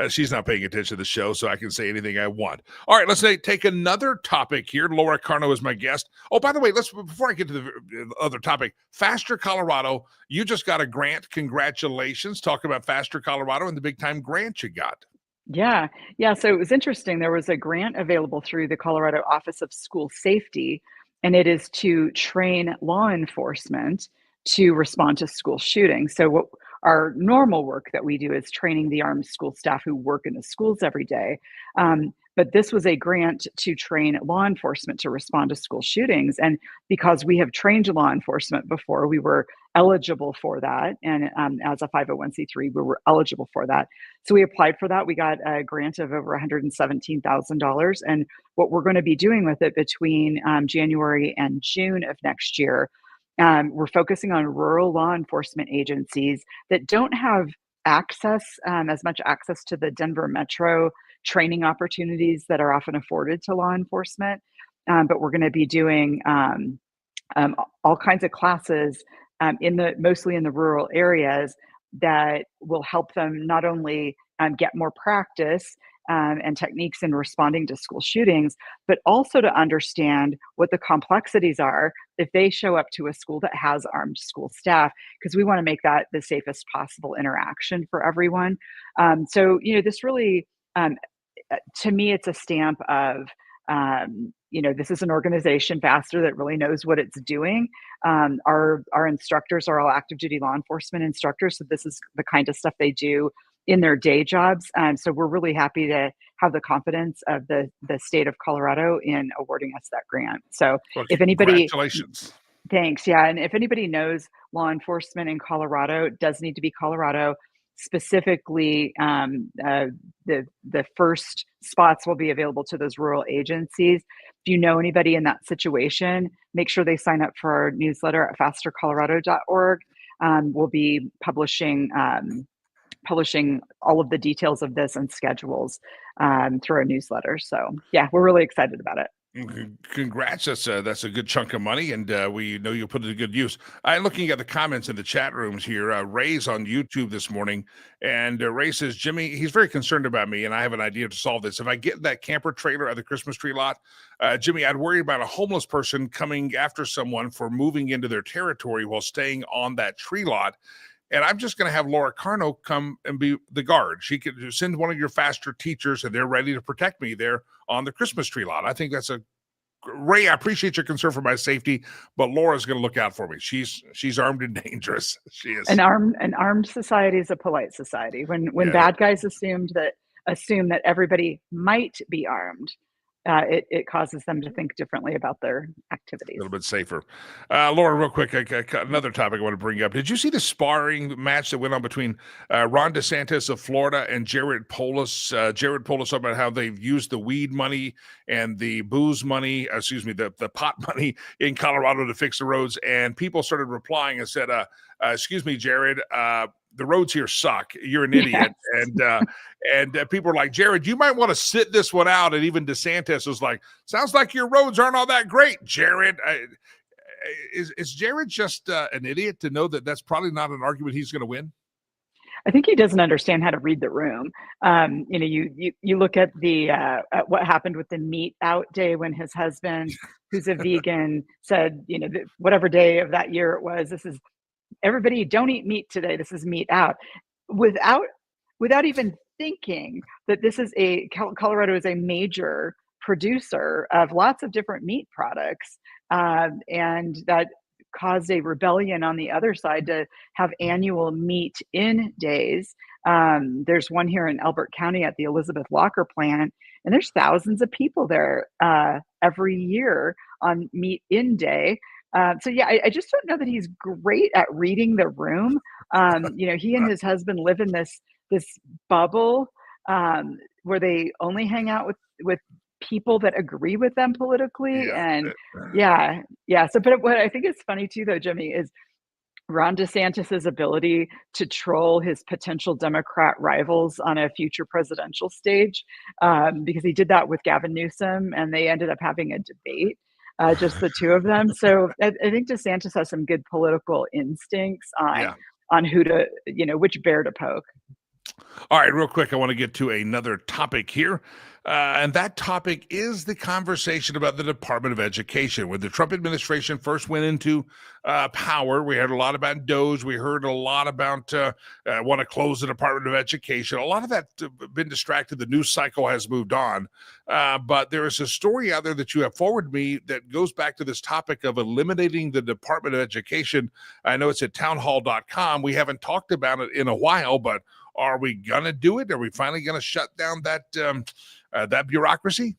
she's not paying attention to the show, so I can say anything I want. All right, let's take another topic here. Laura Carno is my guest. Oh, by the way, before I get to the other topic, Faster Colorado, you just got a grant. Congratulations. Talk about Faster Colorado and the big time grant you got. Yeah. Yeah. So it was interesting. There was a grant available through the Colorado Office of School Safety, and it is to train law enforcement to respond to school shootings. So, what our normal work that we do is training the armed school staff who work in the schools every day. But this was a grant to train law enforcement to respond to school shootings. And because we have trained law enforcement before, we were eligible for that. And as a 501c3, we were eligible for that. So we applied for that. We got a grant of over $117,000. And what we're going to be doing with it between January and June of next year, we're focusing on rural law enforcement agencies that don't have as much access to the Denver metro training opportunities that are often afforded to law enforcement. But we're going to be doing all kinds of classes mostly in the rural areas that will help them not only get more practice and techniques in responding to school shootings, but also to understand what the complexities are if they show up to a school that has armed school staff, because we want to make that the safest possible interaction for everyone. So, this really, to me, it's a stamp of, this is an organization, Faster, that really knows what it's doing. Our instructors are all active duty law enforcement instructors, so this is the kind of stuff they do in their day jobs. So we're really happy to have the confidence of the state of Colorado in awarding us that grant. So Well, if anybody, congratulations. thanks. Yeah. And if anybody knows law enforcement in Colorado, it does need to be Colorado. Specifically, the first spots will be available to those rural agencies. If you know anybody in that situation, make sure they sign up for our newsletter at fastercolorado.org. We'll be publishing all of the details of this and schedules through our newsletter. So yeah, we're really excited about it. Congrats. That's a good chunk of money, and we know you'll put it to good use. I'm looking at the comments in the chat rooms here. Ray's on YouTube this morning, and Ray says, Jimmy, he's very concerned about me, and I have an idea to solve this. If I get that camper trailer at the Christmas tree lot, Jimmy, I'd worry about a homeless person coming after someone for moving into their territory while staying on that tree lot. And I'm just going to have Laura Carno come and be the guard. She could send one of your Faster teachers, and they're ready to protect me there on the Christmas tree lot. I think that's Ray, I appreciate your concern for my safety, but Laura's going to look out for me. She's armed and dangerous. She is. An armed society is a polite society. When bad guys assume that everybody might be armed, it causes them to think differently about their activities. A little bit safer. Laura, real quick, another topic I want to bring up. Did you see the sparring match that went on between Ron DeSantis of Florida and Jared Polis? Jared Polis talking about how they've used the weed money and the booze money, the pot money in Colorado to fix the roads. And people started replying and said, excuse me, Jared, the roads here suck. You're an idiot. Yes. And people are like, Jared, you might want to sit this one out. And even DeSantis was like, sounds like your roads aren't all that great, Jared. Is Jared just an idiot to know that that's probably not an argument he's going to win? I think he doesn't understand how to read the room. You look at at what happened with the meat out day when his husband, who's a vegan, said, whatever day of that year it was, this is everybody don't eat meat today. This is meat out, without even thinking that Colorado is a major producer of lots of different meat products, and that caused a rebellion on the other side to have annual meat in days. There's one here in Elbert County at the Elizabeth Locker plant, and there's thousands of people there every year on meat in day. So yeah, I just don't know that he's great at reading the room. He and his husband live in this bubble where they only hang out with people that agree with them politically. Yeah. And yeah. So, but what I think is funny too, though, Jimmy, is Ron DeSantis's ability to troll his potential Democrat rivals on a future presidential stage, because he did that with Gavin Newsom, and they ended up having a debate, just the two of them. So I think DeSantis has some good political instincts on who to, which bear to poke. All right, real quick, I want to get to another topic here. And that topic is the conversation about the Department of Education. When the Trump administration first went into power, we heard a lot about DOGE. We heard a lot about want to close the Department of Education. A lot of that been distracted. The news cycle has moved on. But there is a story out there that you have forwarded me that goes back to this topic of eliminating the Department of Education. I know it's at townhall.com. We haven't talked about it in a while, but are we going to do it? Are we finally going to shut down that bureaucracy?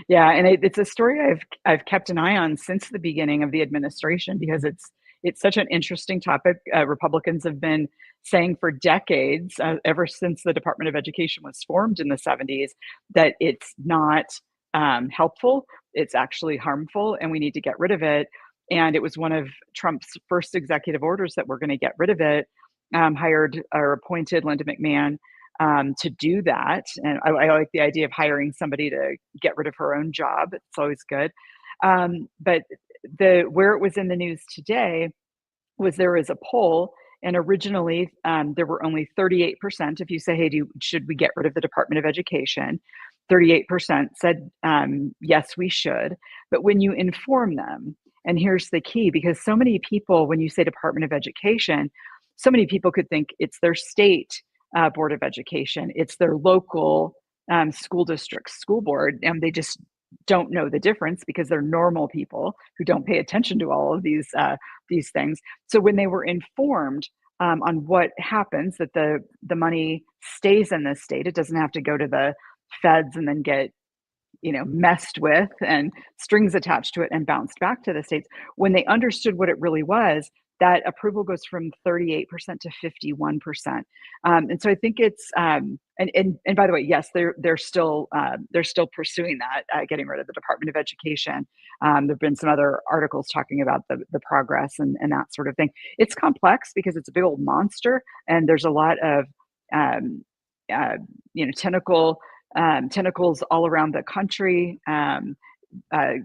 Yeah, and it's a story I've kept an eye on since the beginning of the administration, because it's such an interesting topic. Republicans have been saying for decades, ever since the Department of Education was formed in the 70s, that it's not helpful. It's actually harmful, and we need to get rid of it. And it was one of Trump's first executive orders that we're going to get rid of it. Hired or appointed Linda McMahon to do that. And I like the idea of hiring somebody to get rid of her own job. It's always good. But where it was in the news today was there was a poll, and originally there were only 38%. If you say, hey, should we get rid of the Department of Education? 38% said, yes, we should. But when you inform them, and here's the key, because so many people, when you say Department of Education, so many people could think it's their state board of education, it's their local school district school board, and they just don't know the difference because they're normal people who don't pay attention to all of these things. So when they were informed on what happens, that the money stays in the state, it doesn't have to go to the feds and then get messed with and strings attached to it and bounced back to the states. When they understood what it really was, that approval goes from 38% to 51%. And so I think it's and by the way, yes, they're still pursuing that, getting rid of the Department of Education. There've been some other articles talking about the progress and that sort of thing. It's complex because it's a big old monster, and there's a lot of tentacles all around the country.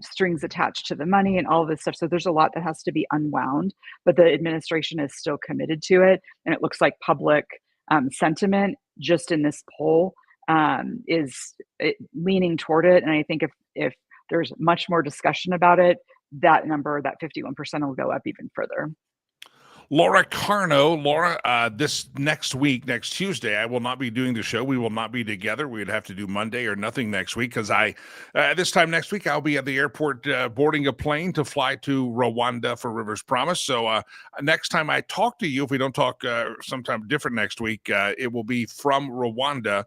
Strings attached to the money and all of this stuff. So there's a lot that has to be unwound, but the administration is still committed to it. And it looks like public sentiment just in this poll is leaning toward it. And I think if there's much more discussion about it, that number, that 51%, will go up even further. Laura Carno. Laura, this next Tuesday, I will not be doing the show. We will not be together. We'd have to do Monday or nothing next week, because this time next week, I'll be at the airport boarding a plane to fly to Rwanda for Rivers Promise. So next time I talk to you, if we don't talk sometime different next week, it will be from Rwanda,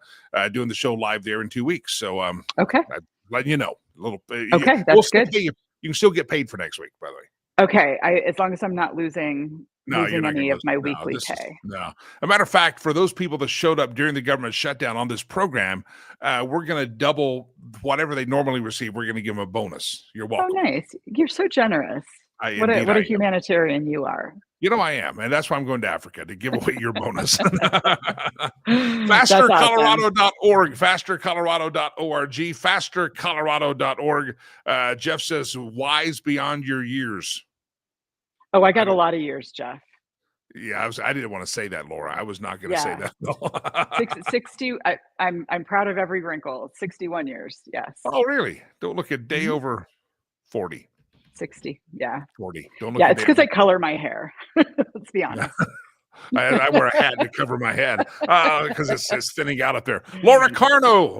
doing the show live there in 2 weeks. So okay, letting you know a little. Okay, that's good. You can still get paid for next week, by the way. Okay, as long as I'm not losing any of my weekly pay. No. A matter of fact, for those people that showed up during the government shutdown on this program, we're going to double whatever they normally receive. We're going to give them a bonus. You're welcome. Oh, nice. You're so generous. What a humanitarian you are. I am. And that's why I'm going to Africa, to give away your bonus. FasterColorado.org, FasterColorado.org, FasterColorado.org. Jeff says, wise beyond your years. Oh, I got a lot of years, Jeff. Yeah, I didn't want to say that, Laura. I was not going to say that. 60. I'm proud of every wrinkle. 61 years. Yes. Oh, really? Don't look a day over 40. 60. Yeah. 40. Don't look. Yeah, it's because I color my hair. Let's be honest. I wear a hat to cover my head because it's thinning out up there. Laura Carno,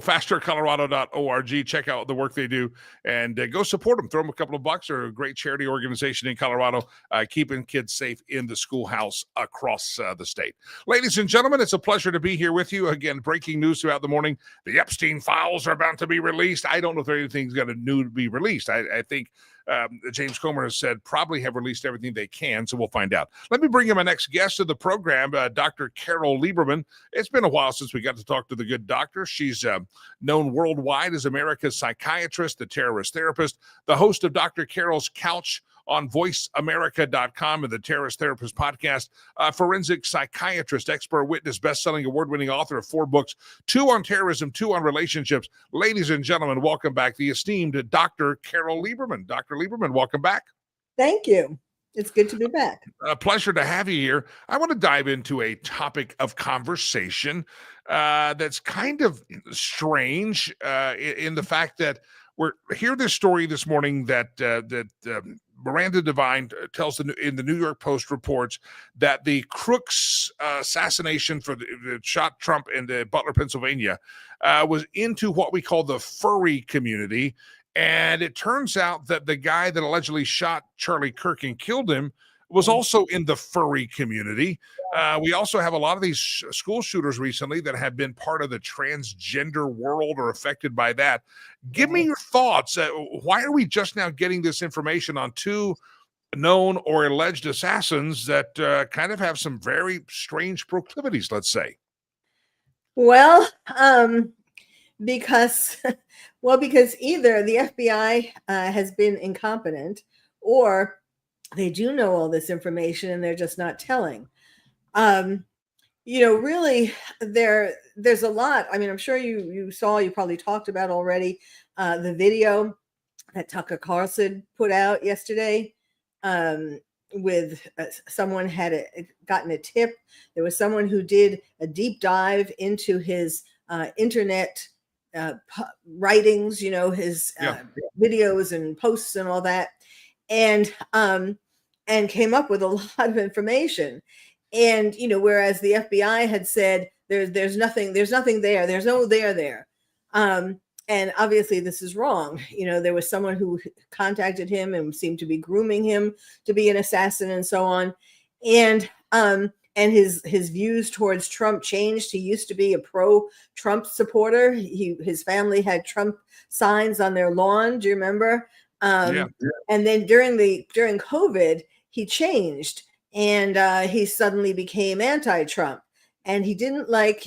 FasterColorado.org. Check out the work they do and go support them. Throw them a couple of bucks. They're a great charity organization in Colorado, keeping kids safe in the schoolhouse across the state. Ladies and gentlemen, it's a pleasure to be here with you. Again, breaking news throughout the morning. The Epstein files are about to be released. I don't know if anything's going to be released. I think James Comer has said probably have released everything they can, so we'll find out. Let me bring in my next guest of the program, Dr. Carol Lieberman. It's been a while since we got to talk to the good doctor. She's known worldwide as America's psychiatrist, the terrorist therapist, the host of Dr. Carol's Couch on voiceamerica.com and the Terrorist Therapist podcast. Forensic psychiatrist, expert witness, best-selling, award-winning author of 4 books, 2 on terrorism, 2 on relationships. Ladies and gentlemen, welcome back the esteemed Dr. Carol Lieberman. Dr. Lieberman, welcome back. Thank you. It's good to be back. A pleasure to have you here. I want to dive into a topic of conversation that's kind of strange in the fact that we're hear this story this morning that Miranda Devine tells in the New York Post reports that the Crooks assassination for the shot Trump in Butler, Pennsylvania, was into what we call the furry community. And it turns out that the guy that allegedly shot Charlie Kirk and killed him was also in the furry community. We also have a lot of these school shooters recently that have been part of the transgender world or affected by that. Give me your thoughts. Why are we just now getting this information on 2 known or alleged assassins that kind of have some very strange proclivities, let's say? Well, because either the FBI has been incompetent, or they do know all this information and they're just not telling. Really, there's a lot. I mean, I'm sure you probably talked about already the video that Tucker Carlson put out yesterday with someone had gotten a tip. There was someone who did a deep dive into his internet writings, his videos and posts and all that, and came up with a lot of information. And whereas the FBI had said there's nothing there, there's no there. And obviously this is wrong. There was someone who contacted him and seemed to be grooming him to be an assassin and so on. And his views towards Trump changed. He used to be a pro-Trump supporter. His family had Trump signs on their lawn. Do you remember? And then during COVID, he changed, and he suddenly became anti-Trump. And he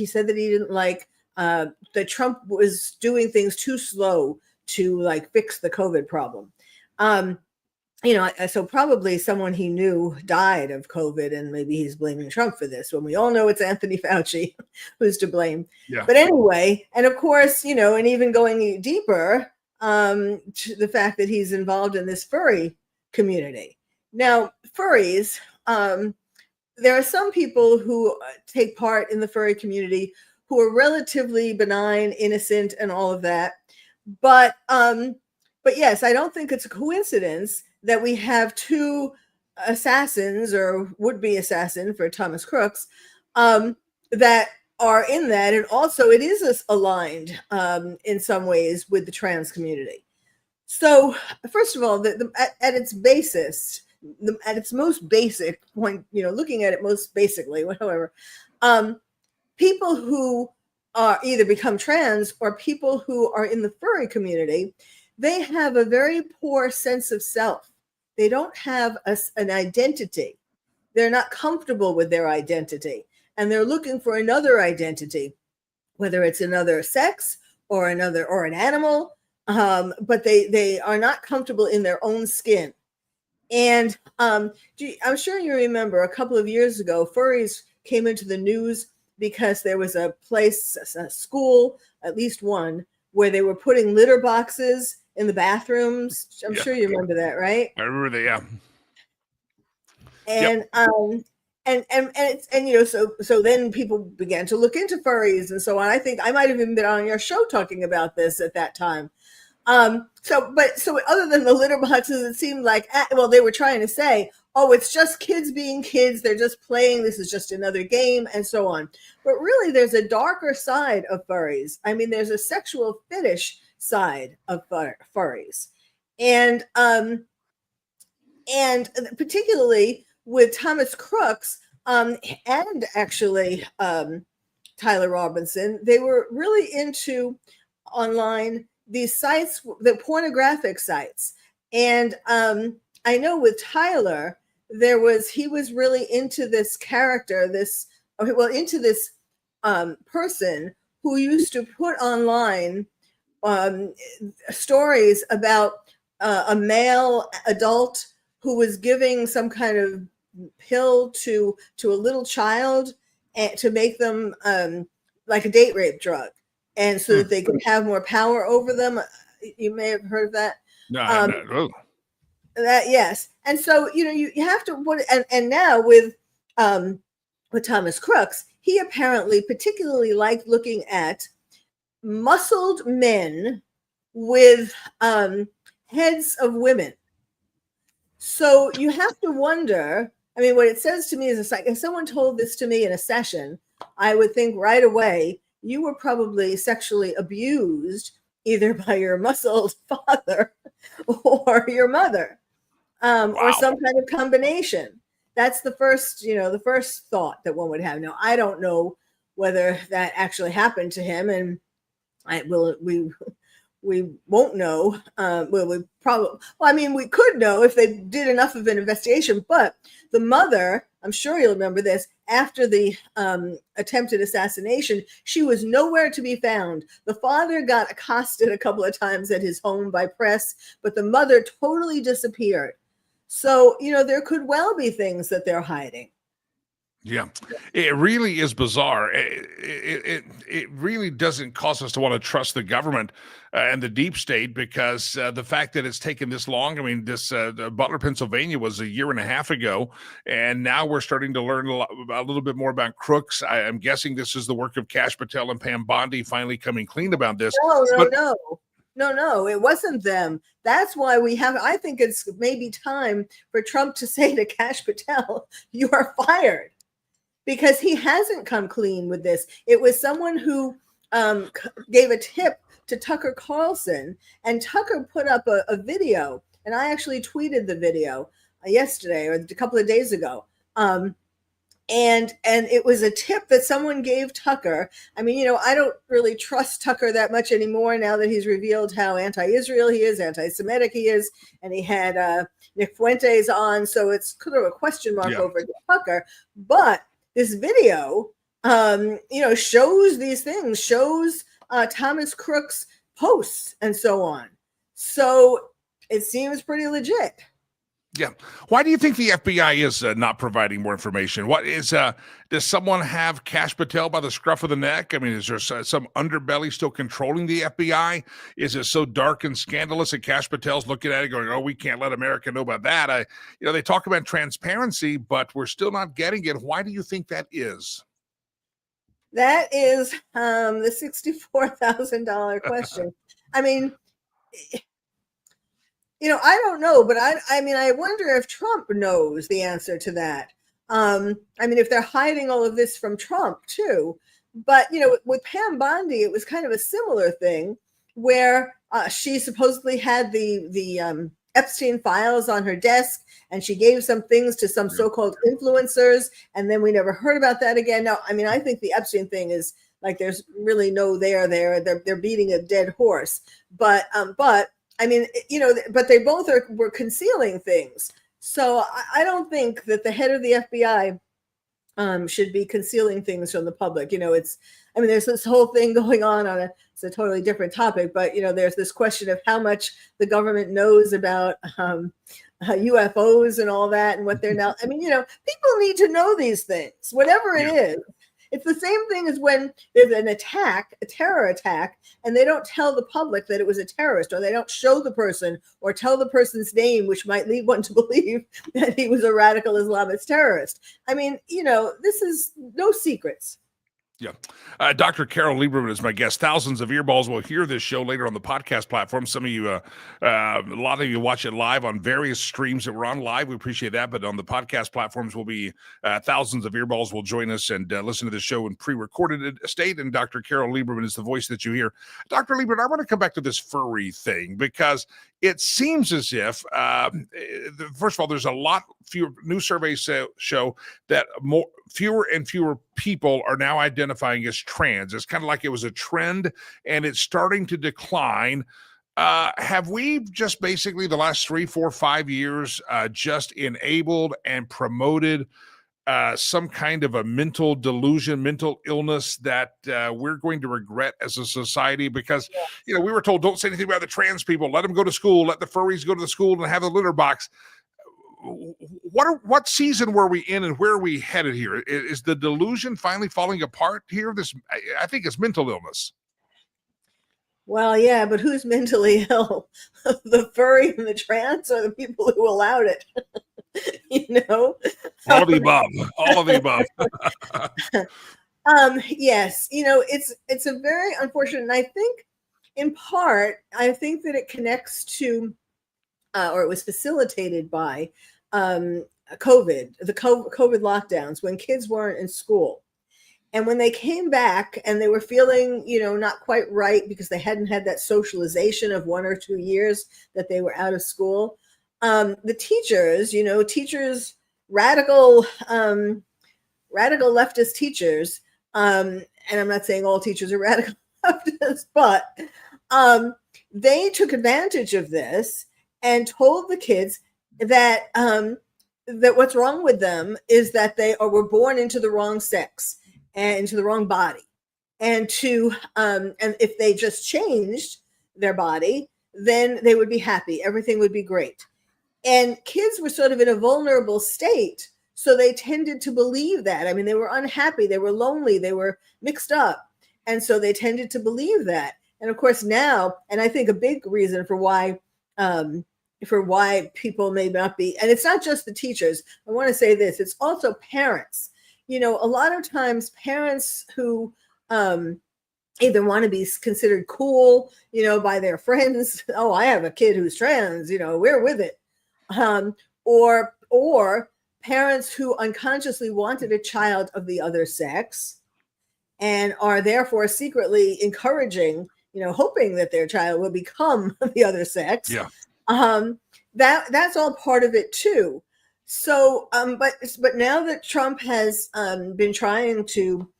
said that he didn't like that Trump was doing things too slow to fix the COVID problem. So probably someone he knew died of COVID, and maybe he's blaming Trump for this, when we all know it's Anthony Fauci who's to blame. Yeah. But anyway, and of course, and even going deeper, to the fact that he's involved in this furry community. Now, furries, there are some people who take part in the furry community who are relatively benign, innocent, and all of that. But yes, I don't think it's a coincidence that we have 2 assassins, or would-be assassin for Thomas Crooks, that are in that. And also it is aligned in some ways with the trans community. So first of all, at its basis, at its most basic point, looking at it most basically, however, people who are either become trans or people who are in the furry community, they have a very poor sense of self. They don't have an identity. They're not comfortable with their identity, and they're looking for another identity, whether it's another sex or an animal, but they are not comfortable in their own skin. And I'm sure you remember a couple of years ago, furries came into the news because there was a place, a school, at least one, where they were putting litter boxes in the bathrooms. I'm sure you remember that, right? I remember that, yeah. And so then people began to look into furries and so on. I think I might have even been on your show talking about this at that time. So other than the litter boxes, it seemed like, they were trying to say, oh, it's just kids being kids. They're just playing. This is just another game and so on. But really, there's a darker side of furries. I mean, there's a sexual fetish side of furries. And particularly with Thomas Crooks and actually Tyler Robinson, they were really into online these sites, the pornographic sites. And I know with Tyler, he was really into this character, into this person who used to put online stories about a male adult who was giving some kind of pill to a little child to make them like a date rape drug, and so that they could have more power over them. You may have heard of that. No. That, yes. And so, you have to put and now with Thomas Crooks, he apparently particularly liked looking at muscled men with heads of women. So you have to wonder, I mean, what it says to me is if someone told this to me in a session, I would think right away, you were probably sexually abused either by your muscled father or your mother, or some kind of combination. That's the first thought that one would have. Now, I don't know whether that actually happened to him, and we won't know. We could know if they did enough of an investigation, but the mother, I'm sure you'll remember this, after the attempted assassination, she was nowhere to be found. The father got accosted a couple of times at his home by press, but the mother totally disappeared. So, there could well be things that they're hiding. Yeah, it really is bizarre. It really doesn't cause us to want to trust the government and the deep state, because the fact that it's taken this long. I mean, this Butler, Pennsylvania was a year and a half ago, and now we're starting to learn a little bit more about Crooks. I'm guessing this is the work of Kash Patel and Pam Bondi finally coming clean about this. No, it wasn't them. That's why I think it's maybe time for Trump to say to Kash Patel, you are fired. Because he hasn't come clean with this. It was someone who gave a tip to Tucker Carlson, and Tucker put up a video, and I actually tweeted the video yesterday or a couple of days ago. And it was a tip that someone gave Tucker. I mean, I don't really trust Tucker that much anymore now that he's revealed how anti-Israel he is, anti-Semitic he is, and he had Nick Fuentes on, so it's kind of a question mark over Tucker. But this video, shows these things, shows Thomas Crooks' posts and so on. So it seems pretty legit. Yeah. Why do you think the FBI is not providing more information? What is, does someone have Kash Patel by the scruff of the neck? I mean, is there some underbelly still controlling the FBI? Is it so dark and scandalous that Kash Patel's looking at it going, oh, we can't let America know about that? They talk about transparency, but we're still not getting it. Why do you think that is? That is the $64,000 question. I mean, I don't know, but I wonder if Trump knows the answer to that. If they're hiding all of this from Trump too. But, with Pam Bondi, it was kind of a similar thing where she supposedly had the Epstein files on her desk, and she gave some things to some so-called influencers, and then we never heard about that again. Now, I think the Epstein thing is like there's really no there. They're beating a dead horse. But they both were concealing things. So I don't think that the head of the FBI should be concealing things from the public. There's this whole thing going on it's a totally different topic, but, there's this question of how much the government knows about UFOs and all that and what they're now. People need to know these things, whatever it is. It's the same thing as when there's an attack, a terror attack, and they don't tell the public that it was a terrorist, or they don't show the person or tell the person's name, which might lead one to believe that he was a radical Islamist terrorist. This is no secrets. Yeah. Dr. Carol Lieberman is my guest. Thousands of earballs will hear this show later on the podcast platform. Some of you, a lot of you watch it live on various streams that we're on live. We appreciate that. But on the podcast platforms will be thousands of earballs will join us and listen to the show in pre-recorded state. And Dr. Carol Lieberman is the voice that you hear. Dr. Lieberman, I want to come back to this furry thing because it seems as if, first of all, there's a lot fewer new surveys show that fewer and fewer people are now identifying as trans. It's kind of like it was a trend and it's starting to decline. Have we just basically the last 3, 4, 5 years just enabled and promoted some kind of a mental delusion, mental illness that we're going to regret as a society? Because, we were told, don't say anything about the trans people. Let them go to school. Let the furries go to the school and have a litter box. what season were we in, and where are we headed here? Is the delusion finally falling apart here? I think it's mental illness. Well, yeah, but who's mentally ill? The furry and the trans, or the people who allowed it? All of the above. All of the above. Yes, it's a very unfortunate, and I think in part, I think that it connects to, or it was facilitated by COVID, the COVID lockdowns, when kids weren't in school. And when they came back and they were feeling, not quite right because they hadn't had that socialization of 1 or 2 years that they were out of school, the teachers, radical leftist teachers, and I'm not saying all teachers are radical leftists, but they took advantage of this and told the kids that that what's wrong with them is that they were born into the wrong sex and into the wrong body, and if they just changed their body, then they would be happy, everything would be great. And kids were sort of in a vulnerable state, so they tended to believe that. I mean, they were unhappy, they were lonely, they were mixed up, and so they tended to believe that. And of course now, and I think a big reason for why people may not be, and it's not just the teachers, I want to say this, it's also parents. A lot of times parents who either want to be considered cool, by their friends. Oh, I have a kid who's trans, we're with it. Or parents who unconsciously wanted a child of the other sex and are therefore secretly encouraging, hoping that their child will become the other sex. Yeah. That's all part of it too. So, but now that Trump has been trying to,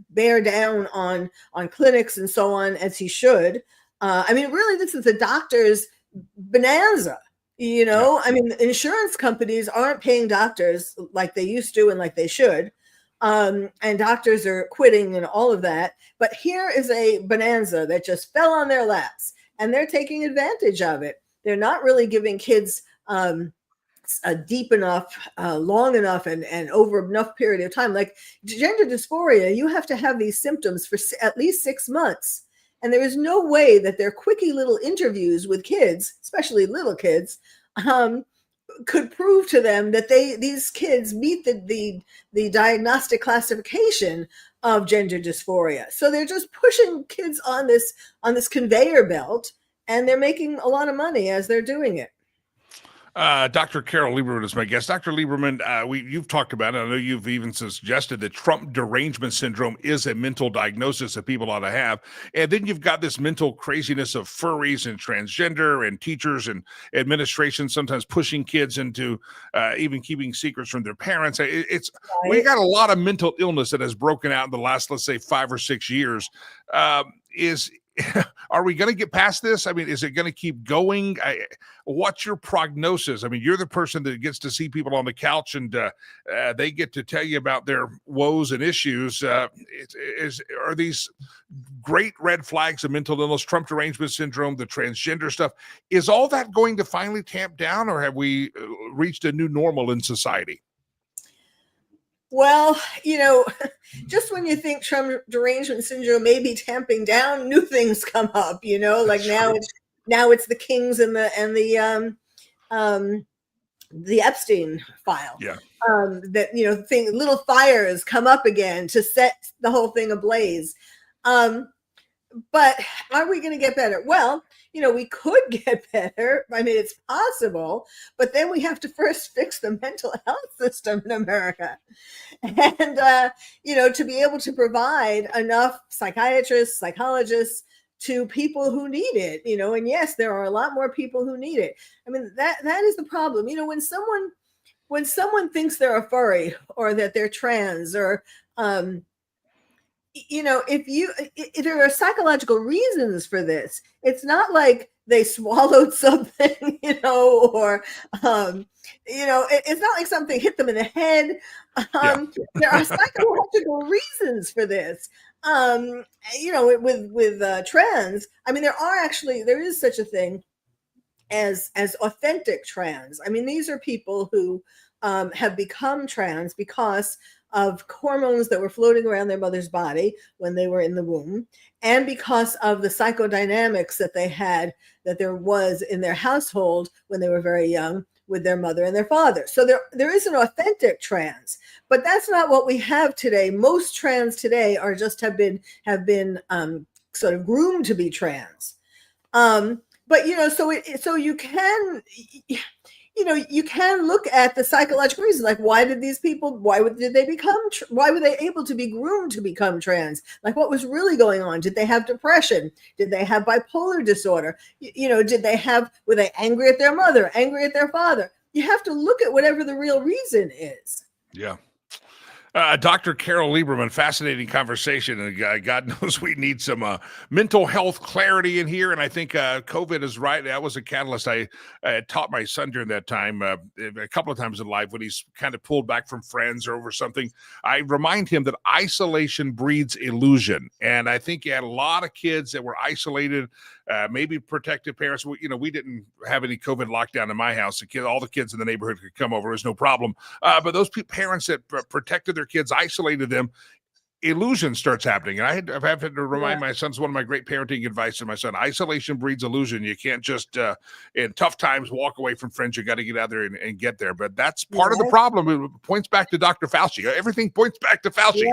bear down on clinics and so on, as he should. I mean, really, this is a doctor's bonanza. I mean, insurance companies aren't paying doctors like they used to and like they should. And doctors are quitting and all of that. But here is a bonanza that just fell on their laps, and they're taking advantage of it. They're not really giving kids deep enough, long enough, and over enough period of time. Like gender dysphoria, you have to have these symptoms for at least 6 months. And there is no way that their quickie little interviews with kids, especially little kids, could prove to them that these kids meet the diagnostic classification of gender dysphoria. So they're just pushing kids on this conveyor belt, and they're making a lot of money as they're doing it. Dr. Carol Lieberman is my guest. Dr. Lieberman, you've talked about it. I know you've even suggested that Trump derangement syndrome is a mental diagnosis that people ought to have. And then you've got this mental craziness of furries and transgender and teachers and administration sometimes pushing kids into even keeping secrets from their parents. We got a lot of mental illness that has broken out in the last, let's say, 5 or 6 years. Are we going to get past this? I mean, is it going to keep going? What's your prognosis? I mean, you're the person that gets to see people on the couch, and they get to tell you about their woes and issues. Are these great red flags of mental illness, Trump derangement syndrome, the transgender stuff? Is all that going to finally tamp down, or have we reached a new normal in society? Well, just when you think Trump derangement syndrome may be tamping down, new things come up. Like now it's the Kings and the Epstein file. Yeah. That little fires come up again to set the whole thing ablaze. But are we going to get better? Well, we could get better. I mean, it's possible, but then we have to first fix the mental health system in America. And, to be able to provide enough psychiatrists, psychologists to people who need it, and yes, there are a lot more people who need it. I mean, that is the problem. When someone thinks they're a furry or that they're trans or, if there are psychological reasons for this, it's not like they swallowed something, or, it's not like something hit them in the head. There are psychological reasons for this. With trans, I mean, there is such a thing as authentic trans. I mean, these are people who have become trans because of hormones that were floating around their mother's body when they were in the womb, and because of the psychodynamics that they had, that there was in their household when they were very young with their mother and their father. So there is an authentic trans, but that's not what we have today. Most trans today are just have been sort of groomed to be trans. But so you can, you can look at the psychological reasons, like why were they able to be groomed to become trans? Like what was really going on? Did they have depression? Did they have bipolar disorder? Were they angry at their mother, angry at their father? You have to look at whatever the real reason is. Yeah. Dr. Carol Lieberman, fascinating conversation. And God knows we need some mental health clarity in here. And I think COVID is right. That was a catalyst. I taught my son during that time a couple of times in life when he's kind of pulled back from friends or over something. I remind him that isolation breeds illusion. And I think you had a lot of kids that were isolated, maybe protective parents. We didn't have any COVID lockdown in my house. All the kids in the neighborhood could come over. It was no problem. But those parents that protected their kids, isolated them, illusion starts happening. And I've had to remind my sons, one of my great parenting advice to my son: isolation breeds illusion. You can't just in tough times walk away from friends. You got to get out there and get there. But that's part of the problem. It points back to Dr. Fauci. Everything points back to Fauci.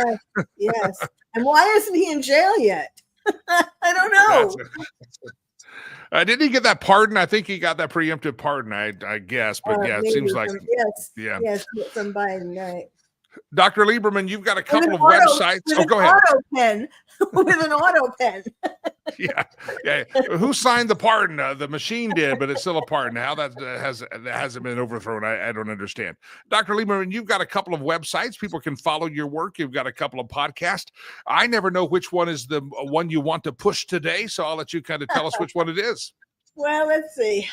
Yes. And why isn't he in jail yet? I don't know. Didn't he get that pardon? I think he got that preemptive pardon, I guess. But it seems like yes, from Biden, right? Dr. Lieberman, you've got a couple of websites. Go ahead. With an auto pen. Yeah. Who signed the pardon? The machine did, but it's still a pardon. How that hasn't been overthrown, I don't understand. Dr. Lieberman, you've got a couple of websites. People can follow your work. You've got a couple of podcasts. I never know which one is the one you want to push today, so I'll let you kind of tell us which one it is. Well, let's see.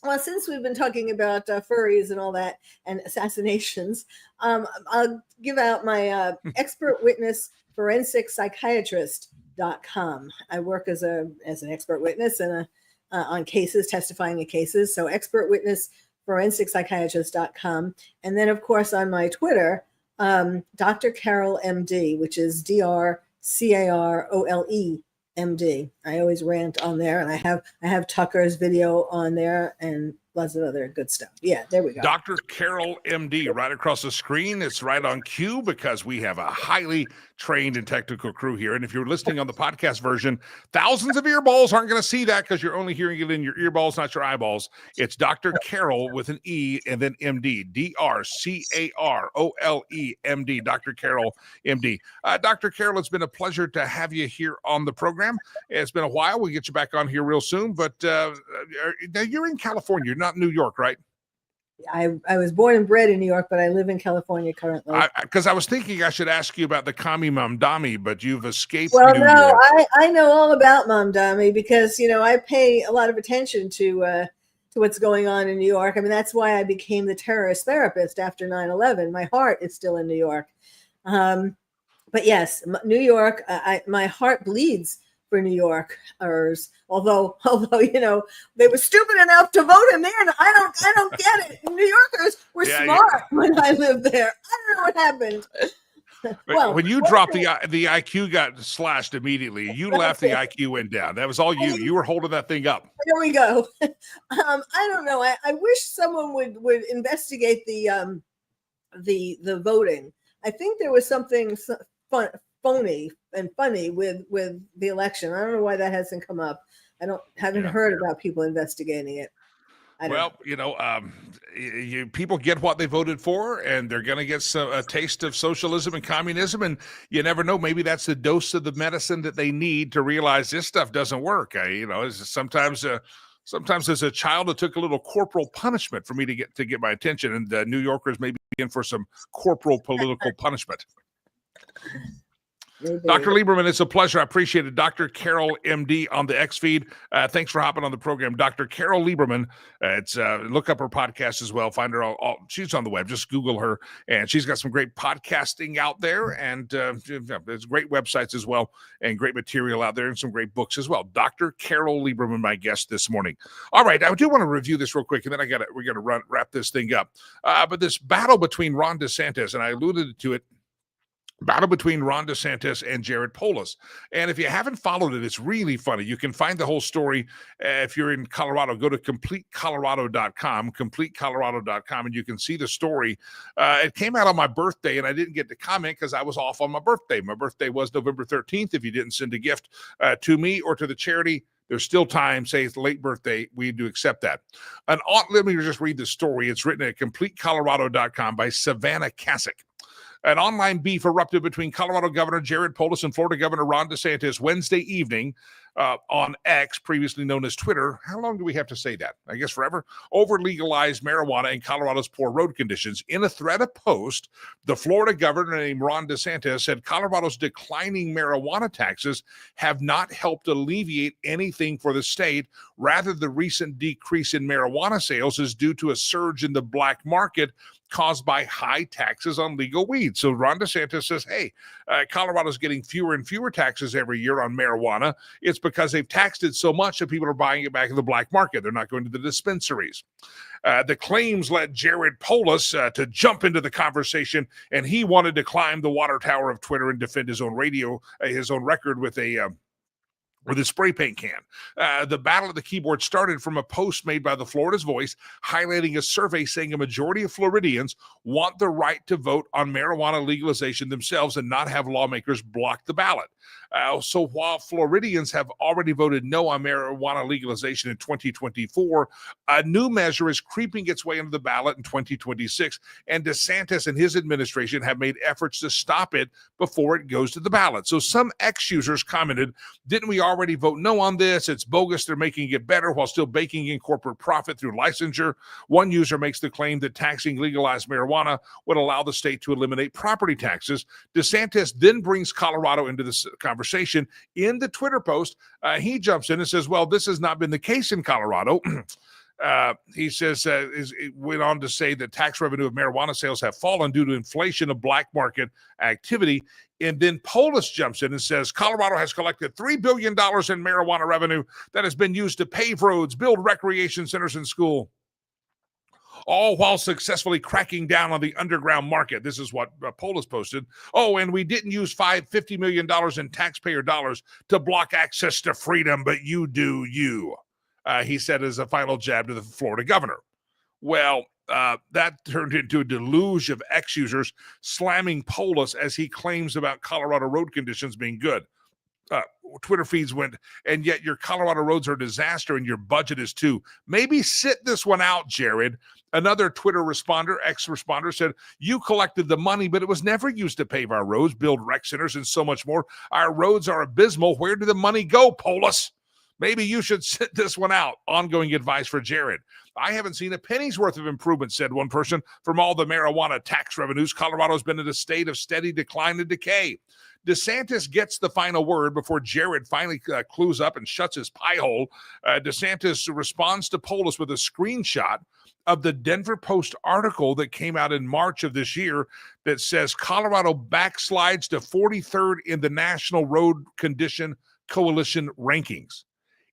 Well, since we've been talking about furries and all that and assassinations, I'll give out my expert witness forensic psychiatrist.com. I work as an expert witness and on cases, testifying in cases. So expert witness forensic psychiatrist.com. And then, of course, on my Twitter, Dr. Carol MD, which is DrCarole MD. I always rant on there, and I have Tucker's video on there and lots of other good stuff. Yeah, there we go. Dr. Carol MD, right across the screen. It's right on cue because we have a highly trained and technical crew here. And if you're listening on the podcast version, thousands of earballs aren't going to see that because you're only hearing it in your earballs, not your eyeballs. It's Dr. Carol with an E and then MD. DrCarole MD. Dr. Carol MD. Dr. Carol, it's been a pleasure to have you here on the program. It's been a while. We'll get you back on here real soon. But now you're in California. You're not in New York, right? I was born and bred in New York, but I live in California currently. Because I was thinking I should ask you about the Kami Mamdani, but you've escaped. Well, no, I know all about Mamdani because, I pay a lot of attention to what's going on in New York. I mean, that's why I became the terrorist therapist after 9/11. My heart is still in New York. But yes, New York, my heart bleeds for New Yorkers, although they were stupid enough to vote him in. I don't get it. New Yorkers were smart when I lived there. I don't know what happened. Well, when you dropped the IQ got slashed immediately. You left, the IQ went down. That was all you. You were holding that thing up. There we go. I don't know. I wish someone would investigate the voting. I think there was something phony and funny with the election. I don't know why that hasn't come up. Haven't heard about people investigating it. People get what they voted for, and they're going to get a taste of socialism and communism, and you never know. Maybe that's the dose of the medicine that they need to realize this stuff doesn't work. Sometimes as a child, it took a little corporal punishment for me to get my attention, and New Yorkers may be in for some corporal political punishment. Dr. Lieberman, it's a pleasure. I appreciate it. Dr. Carol, MD, on the X feed. Thanks for hopping on the program. Dr. Carol Lieberman, look up her podcast as well. Find her. She's on the web. Just Google her. And she's got some great podcasting out there. And there's great websites as well. And great material out there. And some great books as well. Dr. Carol Lieberman, my guest this morning. All right. I do want to review this real quick. And then we're going to wrap this thing up. But this battle between Ron DeSantis, and I alluded to it, battle between Ron DeSantis and Jared Polis. And if you haven't followed it, it's really funny. You can find the whole story. If you're in Colorado, go to completecolorado.com, and you can see the story. It came out on my birthday, and I didn't get to comment because I was off on my birthday. My birthday was November 13th. If you didn't send a gift to me or to the charity, there's still time. Say it's late birthday. We do accept that. Let me just read the story. It's written at completecolorado.com by Savannah Kasich. An online beef erupted between Colorado Governor Jared Polis and Florida Governor Ron DeSantis Wednesday evening on X, previously known as Twitter. How long do we have to say that? I guess forever. Over legalized marijuana and Colorado's poor road conditions. In a thread post, the Florida governor named Ron DeSantis said Colorado's declining marijuana taxes have not helped alleviate anything for the state. Rather, the recent decrease in marijuana sales is due to a surge in the black market caused by high taxes on legal weed. So Ron DeSantis says, hey, Colorado's getting fewer and fewer taxes every year on marijuana. It's because they've taxed it so much that people are buying it back in the black market. They're not going to the dispensaries. The claims led Jared Polis to jump into the conversation, and he wanted to climb the water tower of Twitter and defend his own record with a spray paint can. The battle of the keyboard started from a post made by the Florida's Voice, highlighting a survey saying a majority of Floridians want the right to vote on marijuana legalization themselves and not have lawmakers block the ballot. So while Floridians have already voted no on marijuana legalization in 2024, a new measure is creeping its way into the ballot in 2026, and DeSantis and his administration have made efforts to stop it before it goes to the ballot. So some ex-users commented, didn't we already vote no on this? It's bogus. They're making it better while still baking in corporate profit through licensure. One user makes the claim that taxing legalized marijuana would allow the state to eliminate property taxes. DeSantis then brings Colorado into this conversation. In the Twitter post, he jumps in and says, well, this has not been the case in Colorado. He says, it went on to say that tax revenue of marijuana sales have fallen due to inflation of black market activity. And then Polis jumps in and says, Colorado has collected $3 billion in marijuana revenue that has been used to pave roads, build recreation centers, and school, all while successfully cracking down on the underground market. This is what Polis posted. Oh, and we didn't use $50 million in taxpayer dollars to block access to freedom, but you do you, he said as a final jab to the Florida governor. Well, that turned into a deluge of ex-users slamming Polis as he claims about Colorado road conditions being good. Twitter feeds went, and yet your Colorado roads are a disaster and your budget is too. Maybe sit this one out, Jared. Another Twitter ex-responder said, you collected the money, but it was never used to pave our roads, build rec centers, and so much more. Our roads are abysmal. Where did the money go, Polis? Maybe you should sit this one out. Ongoing advice for Jared. I haven't seen a penny's worth of improvement, said one person. From all the marijuana tax revenues, Colorado's been in a state of steady decline and decay. DeSantis gets the final word before Jared finally clues up and shuts his pie hole. DeSantis responds to Polis with a screenshot of the Denver Post article that came out in March of this year that says Colorado backslides to 43rd in the National Road Condition Coalition rankings.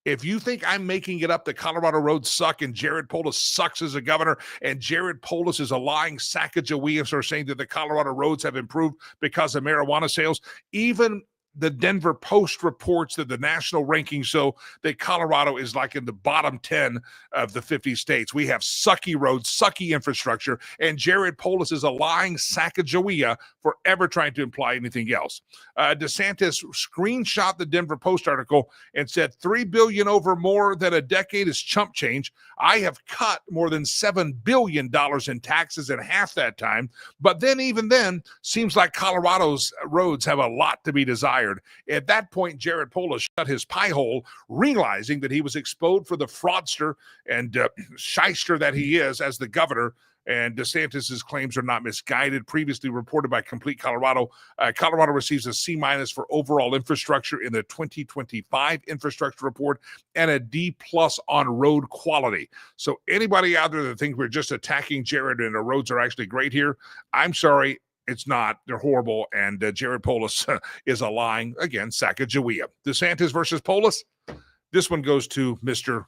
If you think I'm making it up that Colorado roads suck and Jared Polis sucks as a governor and Jared Polis is a lying Sacagawea for saying that the Colorado roads have improved because of marijuana sales, even the Denver Post reports that the national rankings show that Colorado is like in the bottom 10 of the 50 states. We have sucky roads, sucky infrastructure, and Jared Polis is a lying Sacagawea for ever trying to imply anything else. DeSantis screenshot the Denver Post article and said, $3 billion over more than a decade is chump change. I have cut more than $7 billion in taxes in half that time. But then, even then, seems like Colorado's roads have a lot to be desired. At that point, Jared Polis shut his pie hole, realizing that he was exposed for the fraudster and shyster that he is as the governor. And DeSantis' claims are not misguided. Previously reported by Complete Colorado, Colorado receives a C- for overall infrastructure in the 2025 infrastructure report and a D+ on road quality. So anybody out there that thinks we're just attacking Jared and the roads are actually great here, I'm sorry. It's not. They're horrible. And Jared Polis is a lying, again, Sacagawea. DeSantis versus Polis. This one goes to Mr.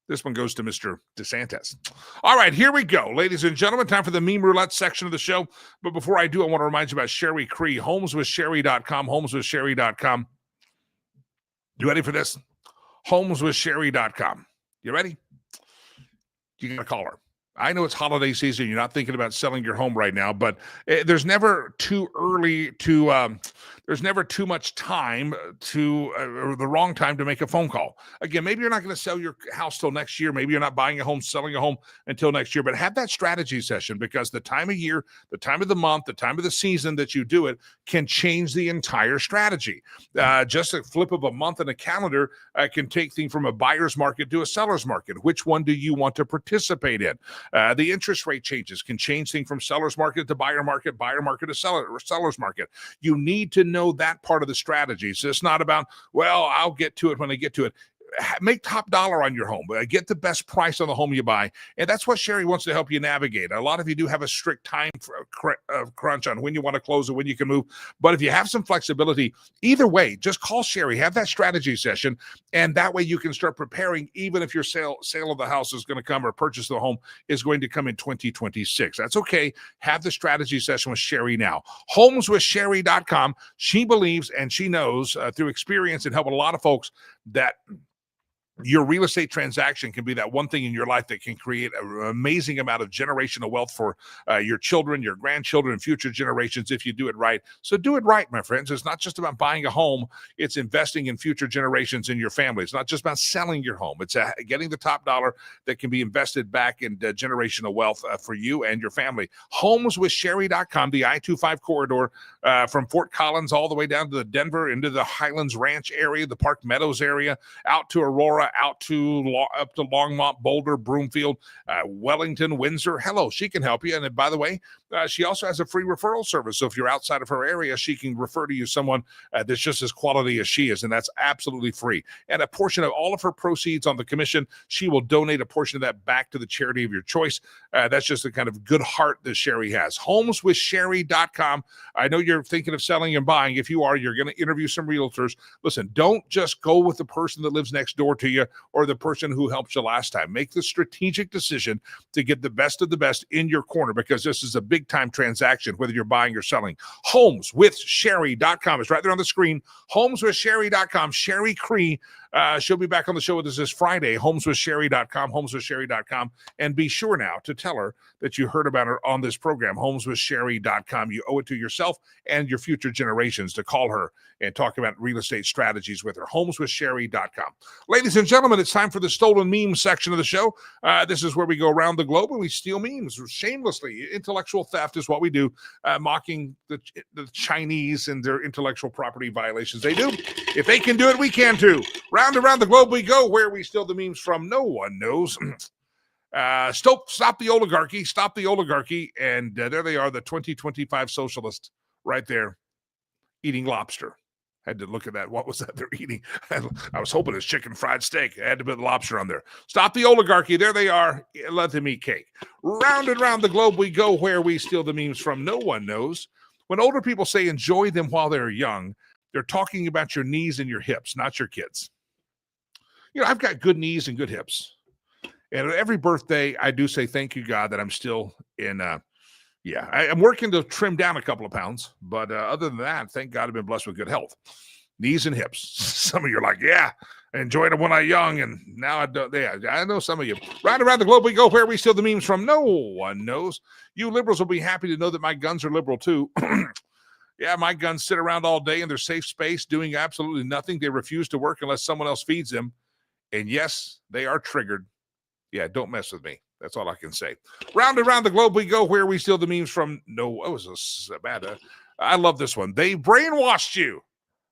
DeSantis. All right, here we go. Ladies and gentlemen, time for the meme roulette section of the show. But before I do, I want to remind you about Sherry Cree, homeswithsherry.com, homeswithsherry.com. You ready for this? Homeswithsherry.com. You ready? You got to call her. I know it's holiday season. You're not thinking about selling your home right now, but there's never too early to, there's never too much time or the wrong time to make a phone call. Again, maybe you're not going to sell your house till next year. Maybe you're not buying a home, selling a home until next year, but have that strategy session, because the time of year, the time of the month, the time of the season that you do it can change the entire strategy. Just a flip of a month in a calendar can take things from a buyer's market to a seller's market. Which one do you want to participate in? The interest rate changes can change things from seller's market to buyer market to seller's market. You need to know that part of the strategy. So it's not about, well, I'll get to it when I get to it. Make top dollar on your home. Get the best price on the home you buy. And that's what Sherry wants to help you navigate. A lot of you do have a strict time crunch on when you want to close and when you can move. But if you have some flexibility, either way, just call Sherry, have that strategy session. And that way you can start preparing, even if your sale of the house is going to come, or purchase of the home is going to come in 2026. That's okay. Have the strategy session with Sherry now. Homeswithsherry.com. She believes and she knows through experience and helping a lot of folks that your real estate transaction can be that one thing in your life that can create an amazing amount of generational wealth for your children, your grandchildren, and future generations if you do it right. So do it right, my friends. It's not just about buying a home. It's investing in future generations in your family. It's not just about selling your home. It's getting the top dollar that can be invested back in generational wealth for you and your family. Homeswithsherry.com, the I-25 corridor from Fort Collins all the way down to the Denver, into the Highlands Ranch area, the Park Meadows area, out to Aurora, out to up to Longmont, Boulder, Broomfield, Wellington, Windsor. Hello, she can help you. And by the way, she also has a free referral service. So if you're outside of her area, she can refer to you someone that's just as quality as she is, and that's absolutely free. And a portion of all of her proceeds on the commission, she will donate a portion of that back to the charity of your choice. That's just the kind of good heart that Sherry has. Homeswithsherry.com. I know you're thinking of selling and buying. If you are, you're going to interview some realtors. Listen, don't just go with the person that lives next door to you or the person who helped you last time. Make the strategic decision to get the best of the best in your corner, because this is a big time transaction, whether you're buying or selling. Homeswithsherry.com. It's right there on the screen. Homeswithsherry.com. Sherry Cree. She'll be back on the show with us this Friday. Homeswithsherry.com, homeswithsherry.com. And be sure now to tell her that you heard about her on this program, homeswithsherry.com. You owe it to yourself and your future generations to call her and talk about real estate strategies with her. Homeswithsherry.com. Ladies and gentlemen, it's time for the stolen meme section of the show. This is where we go around the globe and we steal memes shamelessly. Intellectual theft is what we do, mocking the Chinese and their intellectual property violations. They do. If they can do it, we can too. Round around the globe we go, where we steal the memes from no one knows. Stop the oligarchy. Stop the oligarchy. And there they are, the 2025 socialists right there eating lobster. Had to look at that. What was that they're eating? I was hoping it's chicken fried steak. I had to put lobster on there. Stop the oligarchy. There they are. Let them eat cake. Round and round the globe we go, where we steal the memes from no one knows. When older people say enjoy them while they're young, they're talking about your knees and your hips, not your kids. You know, I've got good knees and good hips. And every birthday, I do say, thank you, God, that I'm still in, I'm working to trim down a couple of pounds. But other than that, thank God I've been blessed with good health. Knees and hips. Some of you are like, yeah, I enjoyed them when I was young, and now I don't. Yeah, I know some of you. Right around the globe we go, where we steal the memes from no one knows. You liberals will be happy to know that my guns are liberal too. Yeah, my guns sit around all day in their safe space doing absolutely nothing. They refuse to work unless someone else feeds them. And yes, they are triggered. Yeah, don't mess with me. That's all I can say. Round and round the globe we go, where we steal the memes from. No, it was bad. I love this one. They brainwashed you.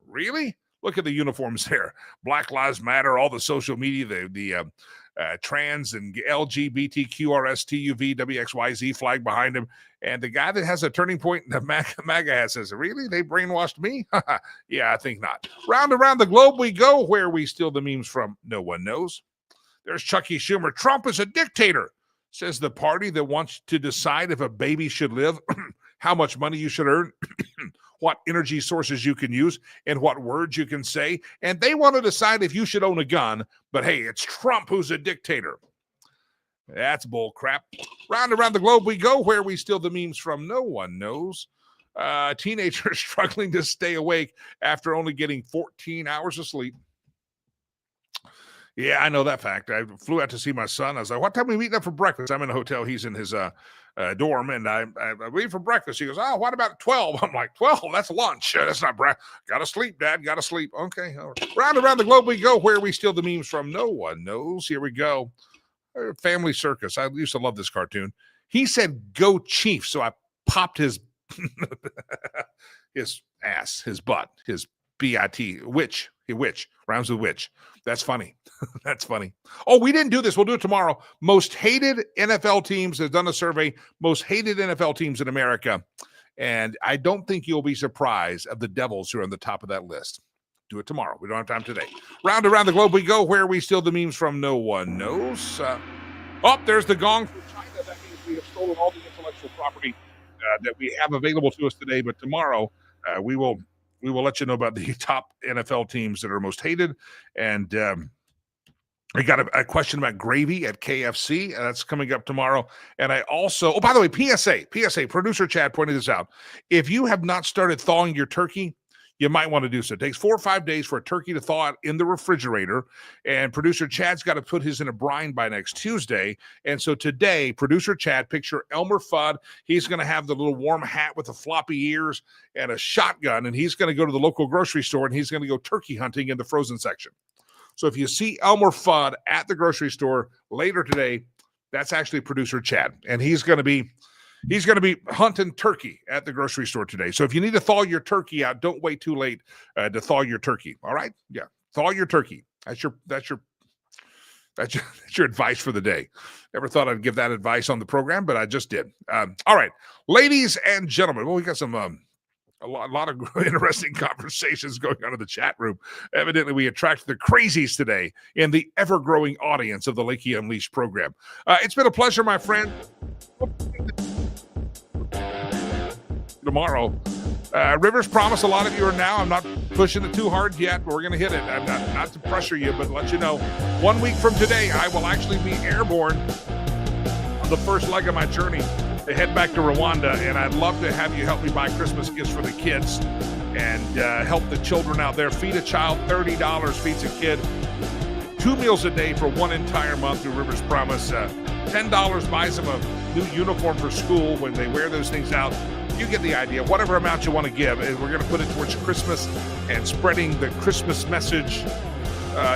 Really? Look at the uniforms there. Black Lives Matter, all the social media, the trans and LGBTQRSTUV WXYZ flag behind him. And the guy that has a turning point in the MAGA hat says, really? They brainwashed me? Yeah, I think not. Round around the globe we go. Where we steal the memes from, no one knows. There's Chucky Schumer. Trump is a dictator, says the party that wants to decide if a baby should live, how much money you should earn, what energy sources you can use, and what words you can say. And they want to decide if you should own a gun. But hey, it's Trump who's a dictator. That's bull crap. Round around the globe we go. Where we steal the memes from, no one knows. Teenagers struggling to stay awake after only getting 14 hours of sleep. Yeah, I know that fact. I flew out to see my son. I was like, what time are we meeting up for breakfast? I'm in a hotel. He's in his dorm, and I leave for breakfast. He goes, oh, what about 12? I'm like, 12? That's lunch. That's not breakfast. Got to sleep, Dad. Got to sleep. Okay. Round around the globe we go. Where we steal the memes from, no one knows. Here we go. Family Circus. I used to love this cartoon. He said, go Chief. So I popped his ass, his butt, his B-I-T, which rhymes with which. That's funny. That's funny. Oh, we didn't do this. We'll do it tomorrow. Most hated NFL teams has done a survey. Most hated NFL teams in America. And I don't think you'll be surprised of the Devils who are on the top of that list. Do it tomorrow. We don't have time today. Round around the globe we go. Where we steal the memes from, no one knows. There's the gong from China. That means we have stolen all the intellectual property that we have available to us today. But tomorrow we will let you know about the top NFL teams that are most hated. And I got a question about gravy at KFC. That's coming up tomorrow. And I also, by the way, PSA, producer Chad pointed this out. If you have not started thawing your turkey, you might want to do so. It takes 4 or 5 days for a turkey to thaw out in the refrigerator. And producer Chad's got to put his in a brine by next Tuesday. And so today, producer Chad, picture Elmer Fudd. He's going to have the little warm hat with the floppy ears and a shotgun. And he's going to go to the local grocery store and he's going to go turkey hunting in the frozen section. So if you see Elmer Fudd at the grocery store later today, that's actually producer Chad. And he's going to be hunting turkey at the grocery store today. So if you need to thaw your turkey out, don't wait too late to thaw your turkey. All right? Yeah. Thaw your turkey. That's your advice for the day. Never thought I'd give that advice on the program, but I just did. All right. Ladies and gentlemen, well, we got some a lot of interesting conversations going on in the chat room. Evidently, we attracted the crazies today in the ever-growing audience of the Lakey Unleashed program. It's been a pleasure, my friend. Tomorrow. Rivers promise a lot of you are now. I'm not pushing it too hard yet, but we're going to hit it. I'm not to pressure you, but let you know. 1 week from today, I will actually be airborne on the first leg of my journey to head back to Rwanda, and I'd love to have you help me buy Christmas gifts for the kids and help the children out there. Feed a child, $30 feeds a kid. 2 meals a day for 1 entire month through Rivers Promise. $10 buys them a new uniform for school when they wear those things out. You get the idea. Whatever amount you want to give, and we're going to put it towards Christmas and spreading the Christmas message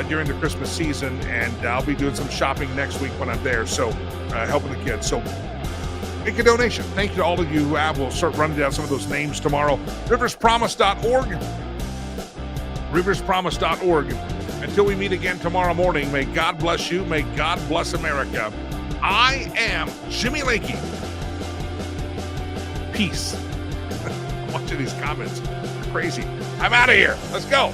during the Christmas season. And I'll be doing some shopping next week when I'm there, so helping the kids. So make a donation. Thank you to all of you who have. We'll start running down some of those names tomorrow. Riverspromise.org. Riverspromise.org. Until we meet again tomorrow morning, may God bless you. May God bless America. I am Jimmy Lakey. Peace. I'm watching these comments. Crazy. I'm out of here. Let's go.